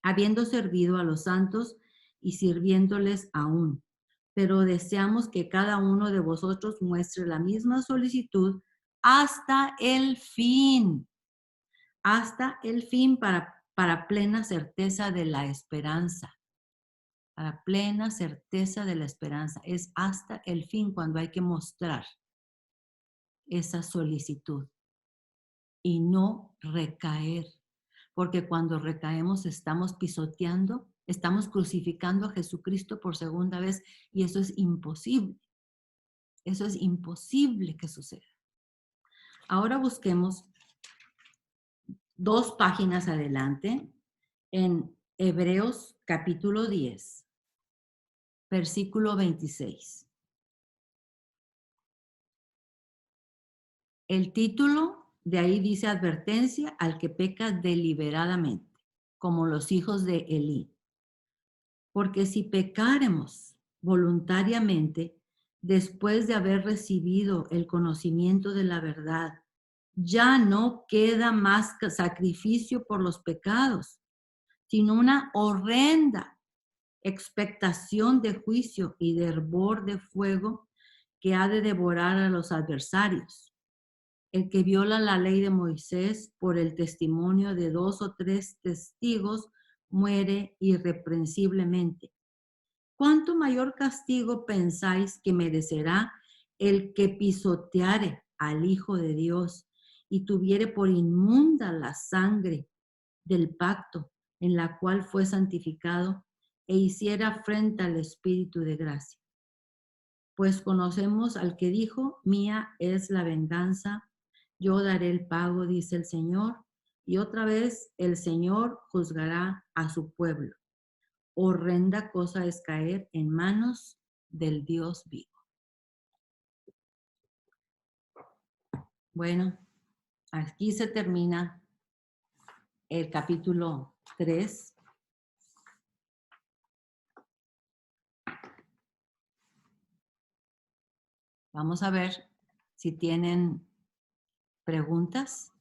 habiendo servido a los santos y sirviéndoles aún. Pero deseamos que cada uno de vosotros muestre la misma solicitud hasta el fin para plena certeza de la esperanza. Para plena certeza de la esperanza. Es hasta el fin cuando hay que mostrar esa solicitud y no recaer. Porque cuando recaemos estamos pisoteando, estamos crucificando a Jesucristo por segunda vez y eso es imposible. Eso es imposible que suceda. Ahora busquemos 2 páginas adelante en Hebreos capítulo 10, versículo 26. El título de ahí dice advertencia al que peca deliberadamente, como los hijos de Elí. Porque si pecáremos voluntariamente, después de haber recibido el conocimiento de la verdad, ya no queda más sacrificio por los pecados, sino una horrenda expectación de juicio y de hervor de fuego que ha de devorar a los adversarios. El que viola la ley de Moisés por el testimonio de 2 o 3 testigos muere irreprensiblemente. ¿Cuánto mayor castigo pensáis que merecerá el que pisoteare al Hijo de Dios y tuviere por inmunda la sangre del pacto en la cual fue santificado e hiciera afrenta al Espíritu de gracia? Pues conocemos al que dijo, mía es la venganza, yo daré el pago, dice el Señor, y otra vez el Señor juzgará a su pueblo. Horrenda cosa es caer en manos del Dios vivo. Bueno, aquí se termina el capítulo 3. Vamos a ver si tienen preguntas.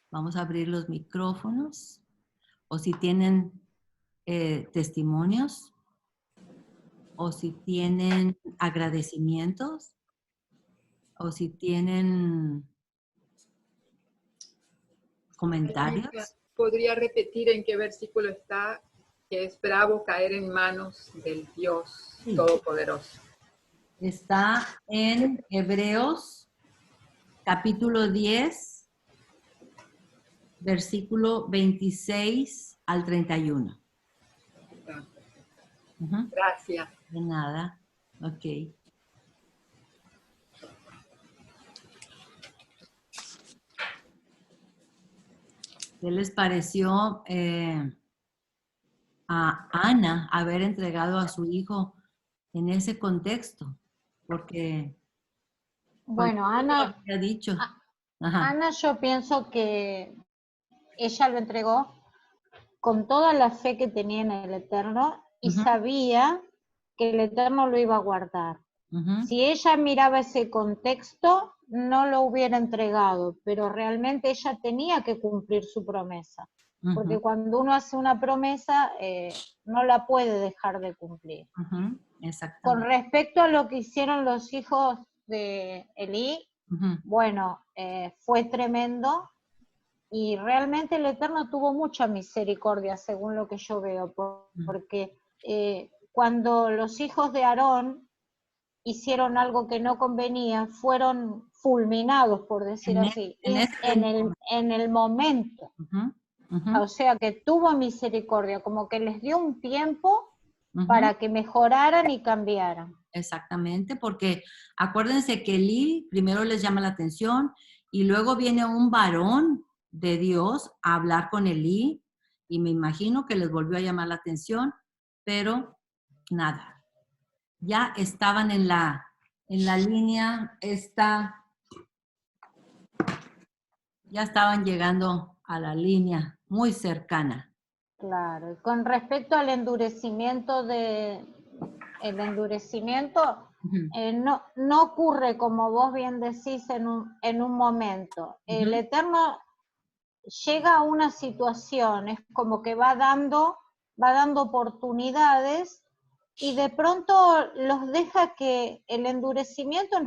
Vamos a abrir los micrófonos. O si tienen testimonios. O si tienen agradecimientos. O si tienen comentarios. ¿Podría repetir en qué versículo está? Que es bravo caer en manos del Dios Todopoderoso. Está en Hebreos, capítulo 10, versículo 26 al 31. Gracias. De nada. Ok. ¿Qué les pareció a Ana haber entregado a su hijo en ese contexto? Porque... Bueno, Ana, ha dicho. Ana, yo pienso que ella lo entregó con toda la fe que tenía en el Eterno y sabía que el Eterno lo iba a guardar. Si ella miraba ese contexto, no lo hubiera entregado, pero realmente ella tenía que cumplir su promesa. Porque cuando uno hace una promesa, no la puede dejar de cumplir. Con respecto a lo que hicieron los hijos de Elí, bueno, fue tremendo y realmente el Eterno tuvo mucha misericordia, según lo que yo veo, porque cuando los hijos de Aarón hicieron algo que no convenía, fueron fulminados, por decir así, en el momento. O sea que tuvo misericordia, como que les dio un tiempo para que mejoraran y cambiaran. Exactamente, porque acuérdense que Elí primero les llama la atención y luego viene un varón de Dios a hablar con Elí y me imagino que les volvió a llamar la atención, pero nada. Ya estaban en la línea ya estaban llegando a la línea muy cercana. Claro, y con respecto al endurecimiento no ocurre, como vos bien decís, en un momento. El Eterno llega a una situación, es como que va dando oportunidades y de pronto los deja que el endurecimiento en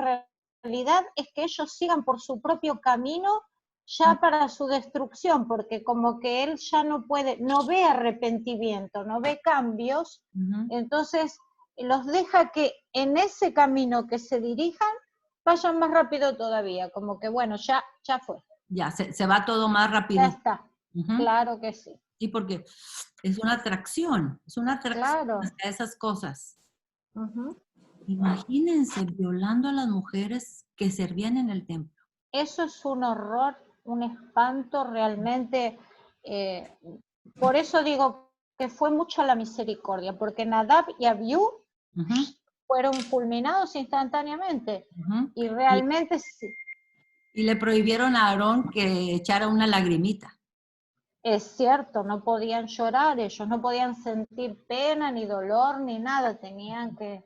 realidad es que ellos sigan por su propio camino ya para su destrucción, porque como que él ya no ve arrepentimiento, no ve cambios, entonces los deja que en ese camino que se dirijan vayan más rápido todavía, como que bueno, ya fue. Ya, se va todo más rápido. Ya está, claro que sí. Sí, porque es una atracción Claro. hacia esas cosas. Imagínense violando a las mujeres que servían en el templo. Eso es un horror, un espanto realmente. Por eso digo que fue mucho la misericordia, porque Nadab y Abiú fueron fulminados instantáneamente. Y realmente sí. Y le prohibieron a Aarón que echara una lagrimita. Es cierto, no podían llorar, ellos no podían sentir pena, ni dolor, ni nada, tenían que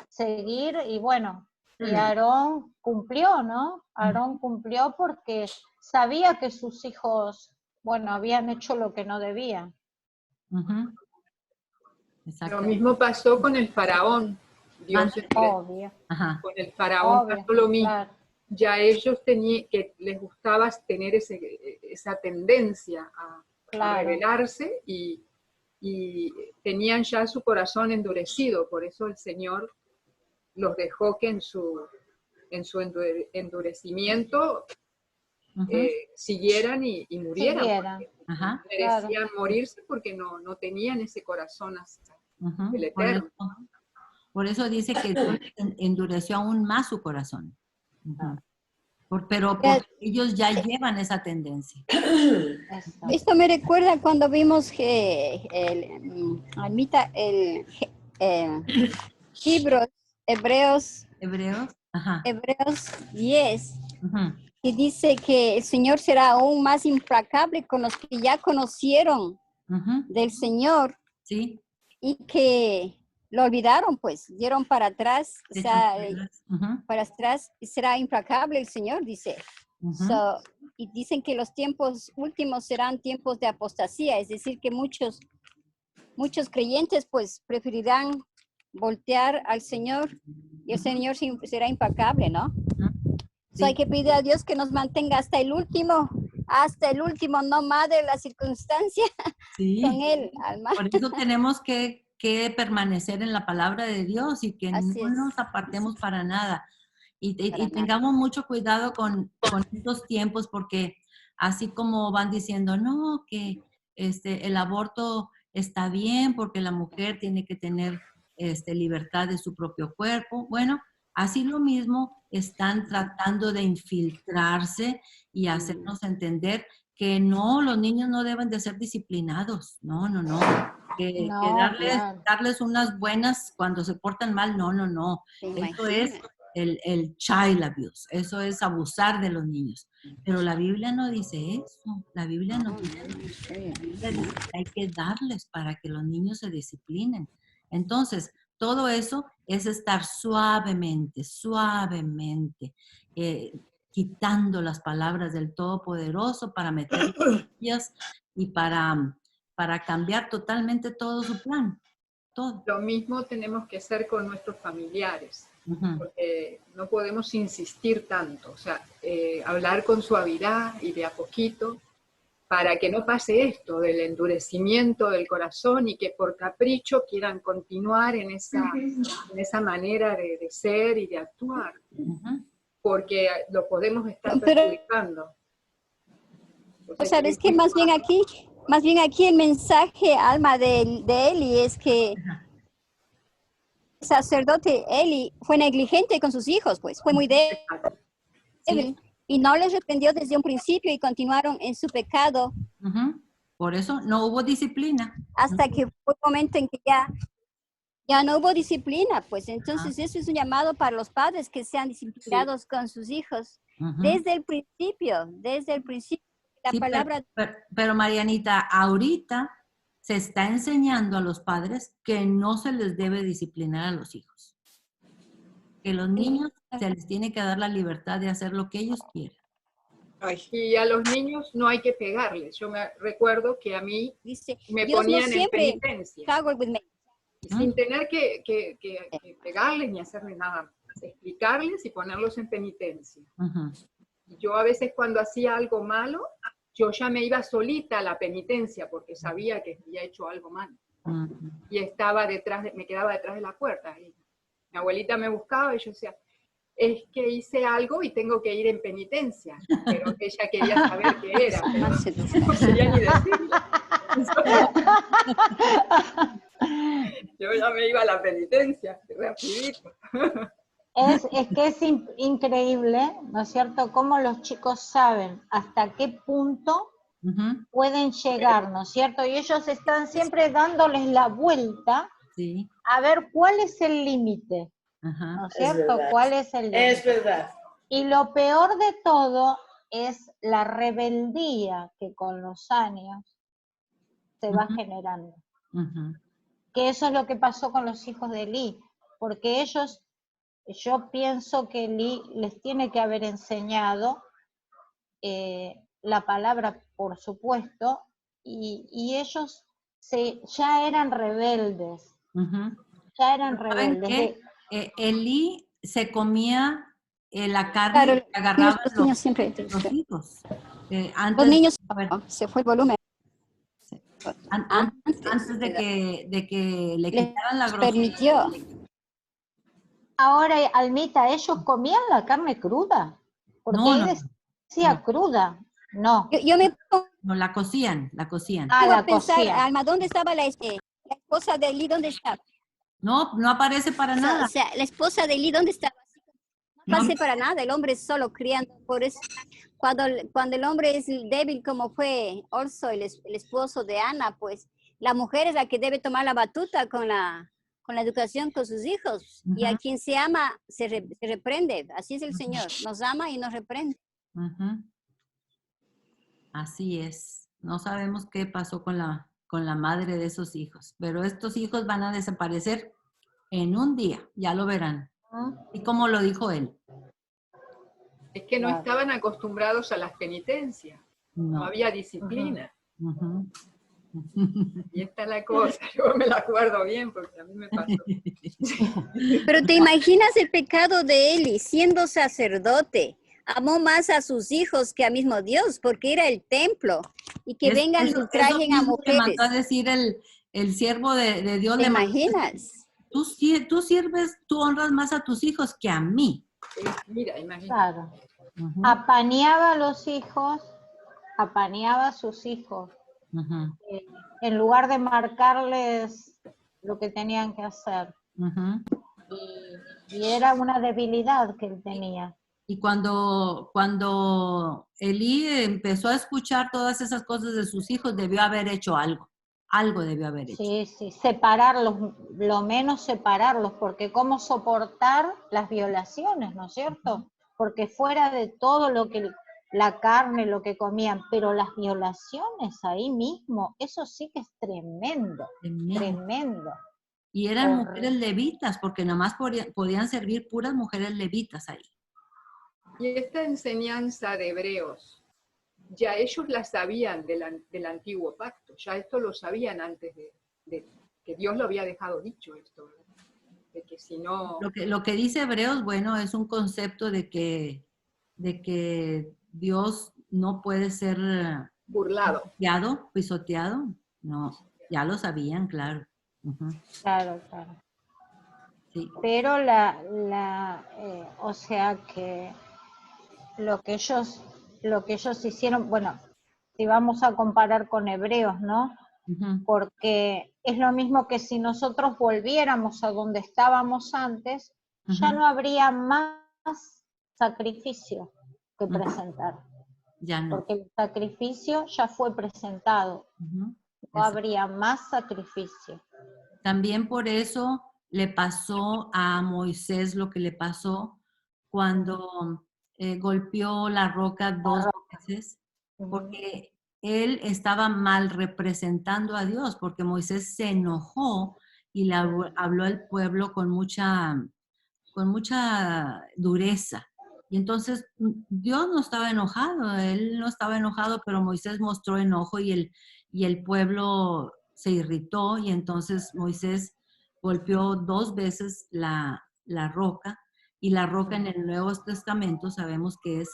seguir y bueno, y Aarón cumplió, ¿no? Aarón cumplió porque sabía que sus hijos, bueno, habían hecho lo que no debían. Lo mismo pasó con el faraón. Dios obvio. Con el faraón pasó lo mismo. Claro. Ya ellos que les gustaba tener esa tendencia a rebelarse y tenían ya su corazón endurecido, por eso el Señor los dejó que en su endurecimiento siguieran y murieran. Merecían morirse porque no tenían ese corazón hacia el Eterno. Por eso dice que Dios endureció aún más su corazón. Pero porque ellos ya llevan esa tendencia. Esto me recuerda cuando vimos que Almita, Hebreos Ajá. Hebreos 10, Ujú. y dice que el Señor será aún más implacable con los que ya conocieron Ujú. del Señor Sí. y que lo olvidaron, pues, dieron para atrás, o sea, Ujú. para atrás, y será implacable el Señor, dice. Ujú. Y dicen que los tiempos últimos serán tiempos de apostasía, es decir, que muchos creyentes pues preferirán voltear al Señor y el Señor será implacable, ¿no? Sí. Hay que pedir a Dios que nos mantenga hasta el último, no madre la circunstancia, Sí. con Él, alma. Por eso tenemos que permanecer en la palabra de Dios y que Así no es. nos apartemos para nada. Y Para nada. tengamos mucho cuidado con estos tiempos, porque así como van diciendo, no, que el aborto está bien porque la mujer tiene que tener libertad de su propio cuerpo. Bueno, así lo mismo están tratando de infiltrarse y hacernos entender que no, los niños no deben de ser disciplinados. No, no, no. Que darles unas buenas cuando se portan mal, no, no, no. Eso es el child abuse, eso es abusar de los niños. Pero la Biblia no dice eso, la Biblia no dice eso. La Biblia dice que hay que darles para que los niños se disciplinen. Entonces, todo eso es estar suavemente, quitando las palabras del Todopoderoso para meter ellas y para cambiar totalmente todo su plan. Todo. Lo mismo tenemos que hacer con nuestros familiares, porque no podemos insistir tanto, o sea, hablar con suavidad y de a poquito, para que no pase esto del endurecimiento del corazón y que por capricho quieran continuar en esa manera de ser y de actuar, porque lo podemos estar perjudicando. ¿Sabes qué? Más bien aquí el mensaje, Alma, de Eli es que el sacerdote Eli fue negligente con sus hijos, pues, fue muy débil. Sí. Y no les reprendió desde un principio y continuaron en su pecado. Por eso no hubo disciplina. Hasta que fue un momento en que ya no hubo disciplina, pues entonces eso es un llamado para los padres que sean disciplinados con sus hijos. Desde el principio, la palabra. Pero Marianita, ahorita se está enseñando a los padres que no se les debe disciplinar a los hijos. Que los niños se les tiene que dar la libertad de hacer lo que ellos quieran. Y a los niños no hay que pegarles. Yo me recuerdo que a mí me Dios ponían no en siempre penitencia. Y sin tener que pegarles ni hacerles nada más. Explicarles y ponerlos en penitencia. Yo a veces cuando hacía algo malo, yo ya me iba solita a la penitencia porque sabía que había hecho algo malo. Y me quedaba detrás de la puerta. Y mi abuelita me buscaba y yo decía, es que hice algo y tengo que ir en penitencia. Pero ella quería saber qué era, pero no quería ni decirlo. Yo ya me iba a la penitencia, rapidito. Es que es increíble, ¿no es cierto?, cómo los chicos saben hasta qué punto pueden llegar, ¿no es cierto? Y ellos están siempre dándoles la vuelta a ver cuál es el límite, ¿no es cierto? ¿Cuál es el límite? Es verdad. Y lo peor de todo es la rebeldía que con los años se va generando. Que eso es lo que pasó con los hijos de Eli, porque ellos... Yo pienso que Eli les tiene que haber enseñado la palabra, por supuesto, y ellos ya eran rebeldes. Ya eran rebeldes. Eli se comía la carne que agarraban los hijos. Los niños, se fue el volumen. Antes de que le quitaran la grosería. Permitió. Ahora, Almita, ¿ellos comían la carne cruda? Porque él decía cruda. No. No, la cocían. Ah, la pensar, cocían. Alma, ¿dónde estaba la esposa de Eli? ¿Dónde está? No, no aparece para nada. O sea, la esposa de Eli, ¿dónde estaba? No hace para nada, el hombre es solo criando. Por eso, cuando el hombre es débil, como fue Orso, el esposo de Ana, pues la mujer es la que debe tomar la batuta con la educación con sus hijos. Y a quien se ama, se reprende. Así es el Señor. Nos ama y nos reprende. Así es. No sabemos qué pasó con la madre de esos hijos, pero estos hijos van a desaparecer en un día, ya lo verán. Y como lo dijo él. Es que no estaban acostumbrados a las penitencias, no había disciplina. Y esta es la cosa, yo me la acuerdo bien porque a mí me pasó. Pero te imaginas el pecado de Eli, siendo sacerdote, amó más a sus hijos que a mismo Dios, porque era el templo, y que vengan y trajen a mujeres. Le mandó a decir el siervo de Dios. ¿Te imaginas? Tú honras más a tus hijos que a mí. Mira, imagínate. Claro. Apaneaba a los hijos, apaneaba a sus hijos. En lugar de marcarles lo que tenían que hacer. Y era una debilidad que él tenía. Y cuando Elí empezó a escuchar todas esas cosas de sus hijos, debió haber hecho algo. Algo debió haber hecho. Sí, separarlos, lo menos separarlos, porque cómo soportar las violaciones, ¿no es cierto? Porque fuera de todo lo que la carne, lo que comían, pero las violaciones ahí mismo, eso sí que es tremendo, tremendo. Y eran mujeres levitas, porque nomás podían servir puras mujeres levitas ahí. Y esta enseñanza de Hebreos, ya ellos la sabían del antiguo pacto, ya esto lo sabían antes de que Dios lo había dejado dicho esto, ¿verdad? De que si no... Lo que dice Hebreos, bueno, es un concepto de que Dios no puede ser burlado, pisoteado. No, ya lo sabían, claro. Claro. Sí. Pero o sea que lo que ellos hicieron, bueno, si vamos a comparar con Hebreos, ¿no? Porque es lo mismo que si nosotros volviéramos a donde estábamos antes, ya no habría más sacrificio que presentar. Ya no. Porque el sacrificio ya fue presentado. No habría más sacrificio. También por eso le pasó a Moisés lo que le pasó cuando golpeó la roca 2 veces, porque él estaba mal representando a Dios, porque Moisés se enojó y le habló al pueblo con mucha dureza. Y entonces Dios no estaba enojado, él no estaba enojado, pero Moisés mostró enojo y el pueblo se irritó, y entonces Moisés golpeó 2 veces la roca, y la roca en el Nuevo Testamento sabemos que es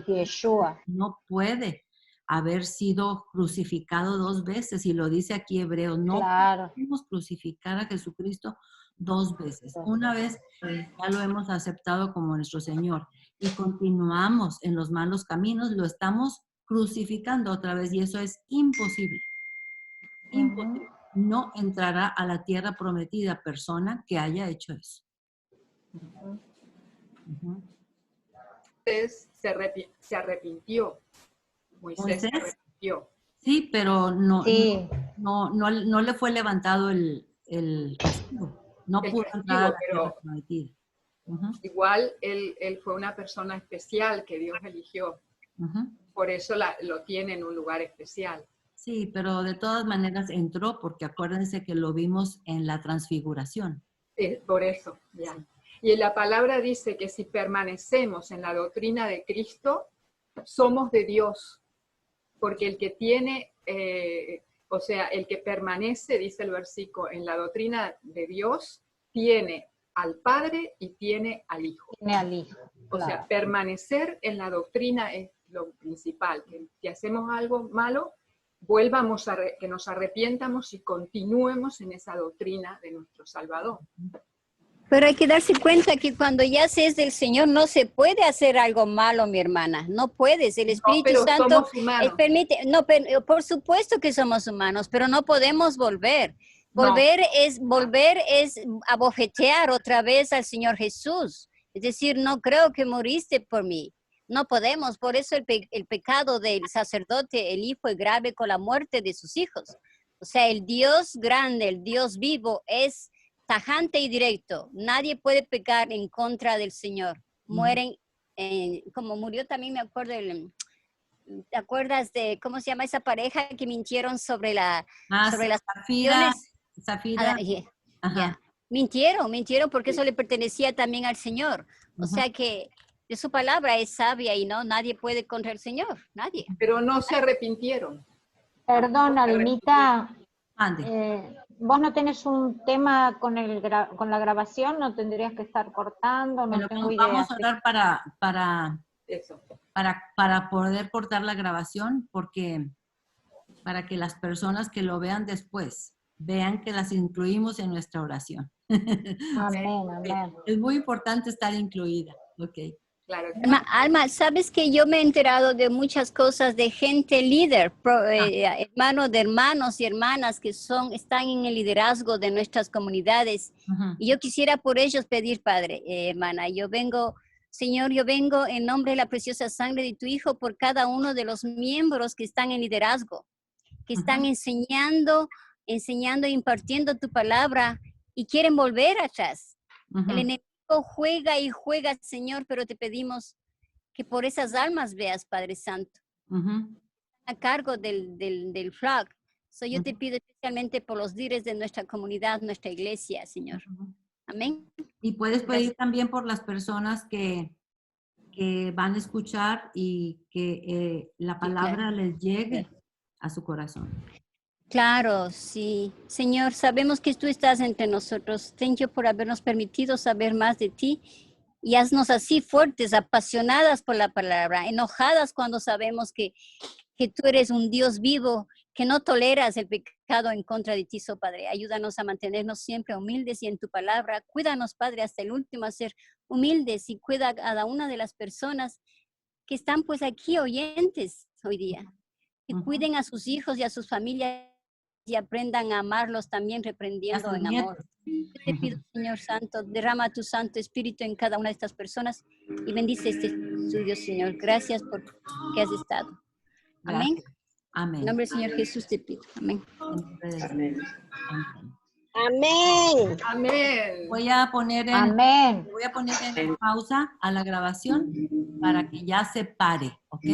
Yeshua. No puede haber sido crucificado 2 veces, y lo dice aquí Hebreo, no podemos crucificar a Jesucristo 2 veces. Una vez ya lo hemos aceptado como nuestro Señor y continuamos en los malos caminos, lo estamos crucificando otra vez, y eso es imposible. Imposible. No entrará a la tierra prometida persona que haya hecho eso. Moisés se arrepintió. Moisés se arrepintió. Sí, pero no le fue levantado el castigo. No pudo entrar a la tierra prometida. Igual él fue una persona especial que Dios eligió. Por eso lo tiene en un lugar especial. Sí, pero de todas maneras entró, porque acuérdense que lo vimos en la transfiguración. Por eso, ya. Y la palabra dice que si permanecemos en la doctrina de Cristo, somos de Dios. Porque el que tiene, o sea, el que permanece, dice el versículo, en la doctrina de Dios, tiene al Padre y tiene al Hijo. Tiene al Hijo. O sea, permanecer en la doctrina es lo principal. Que si hacemos algo malo, volvamos que nos arrepientamos y continuemos en esa doctrina de nuestro Salvador. Pero hay que darse cuenta que cuando ya se es del Señor no se puede hacer algo malo, mi hermana. No puedes. El Espíritu Santo permite. No, por supuesto que somos humanos, pero no podemos volver. Volver es abofetear otra vez al Señor Jesús. Es decir, no creo que moriste por mí. No podemos, por eso el pecado del sacerdote Elí fue grave con la muerte de sus hijos. O sea, el Dios grande, el Dios vivo es tajante y directo. Nadie puede pecar en contra del Señor. Mueren, como murió también, me acuerdo, ¿te acuerdas de cómo se llama esa pareja que mintieron sobre las Zafira. Yeah. Mintieron porque eso le pertenecía también al Señor. O sea que de su palabra es sabia y no, nadie puede contra el Señor, nadie. Pero no se arrepintieron. Perdón, Almita, Ande. vos no tenés un tema con la grabación, no tendrías que estar cortando, no Bueno, tengo idea. vamos a orar para poder cortar la grabación, porque para que las personas que lo vean después vean que las incluimos en nuestra oración. Amén, amén. Es muy importante estar incluida. Ok. Claro. Alma, sabes que yo me he enterado de muchas cosas de gente líder, hermanos de hermanos y hermanas que están en el liderazgo de nuestras comunidades. Y yo quisiera por ellos pedir, Padre, hermana, Señor, yo vengo en nombre de la preciosa sangre de tu Hijo por cada uno de los miembros que están en liderazgo, que están enseñando e impartiendo tu palabra y quieren volver atrás. El enemigo juega y juega, Señor, pero te pedimos que por esas almas veas, Padre Santo, a cargo del FLAG. Yo te pido especialmente por los líderes de nuestra comunidad, nuestra iglesia, Señor. Amén. Y puedes pedir también por las personas que van a escuchar y que la palabra les llegue a su corazón. Claro, sí. Señor, sabemos que tú estás entre nosotros. Thank you por habernos permitido saber más de ti y haznos así fuertes, apasionadas por la palabra, enojadas cuando sabemos que tú eres un Dios vivo, que no toleras el pecado en contra de ti, Padre. Ayúdanos a mantenernos siempre humildes y en tu palabra. Cuídanos, Padre, hasta el último a ser humildes y cuida a cada una de las personas que están pues aquí oyentes hoy día. Que cuiden a sus hijos y a sus familias y aprendan a amarlos también reprendiendo en amor. Yo te pido, Señor Santo, derrama tu Santo Espíritu en cada una de estas personas y bendice este estudio, Señor. Gracias por que has estado. Amén. Amén. En nombre del Señor Jesús te pido. Amén. Amén. Amén. Amén. Voy a poner en pausa a la grabación para que ya se pare, ¿ok?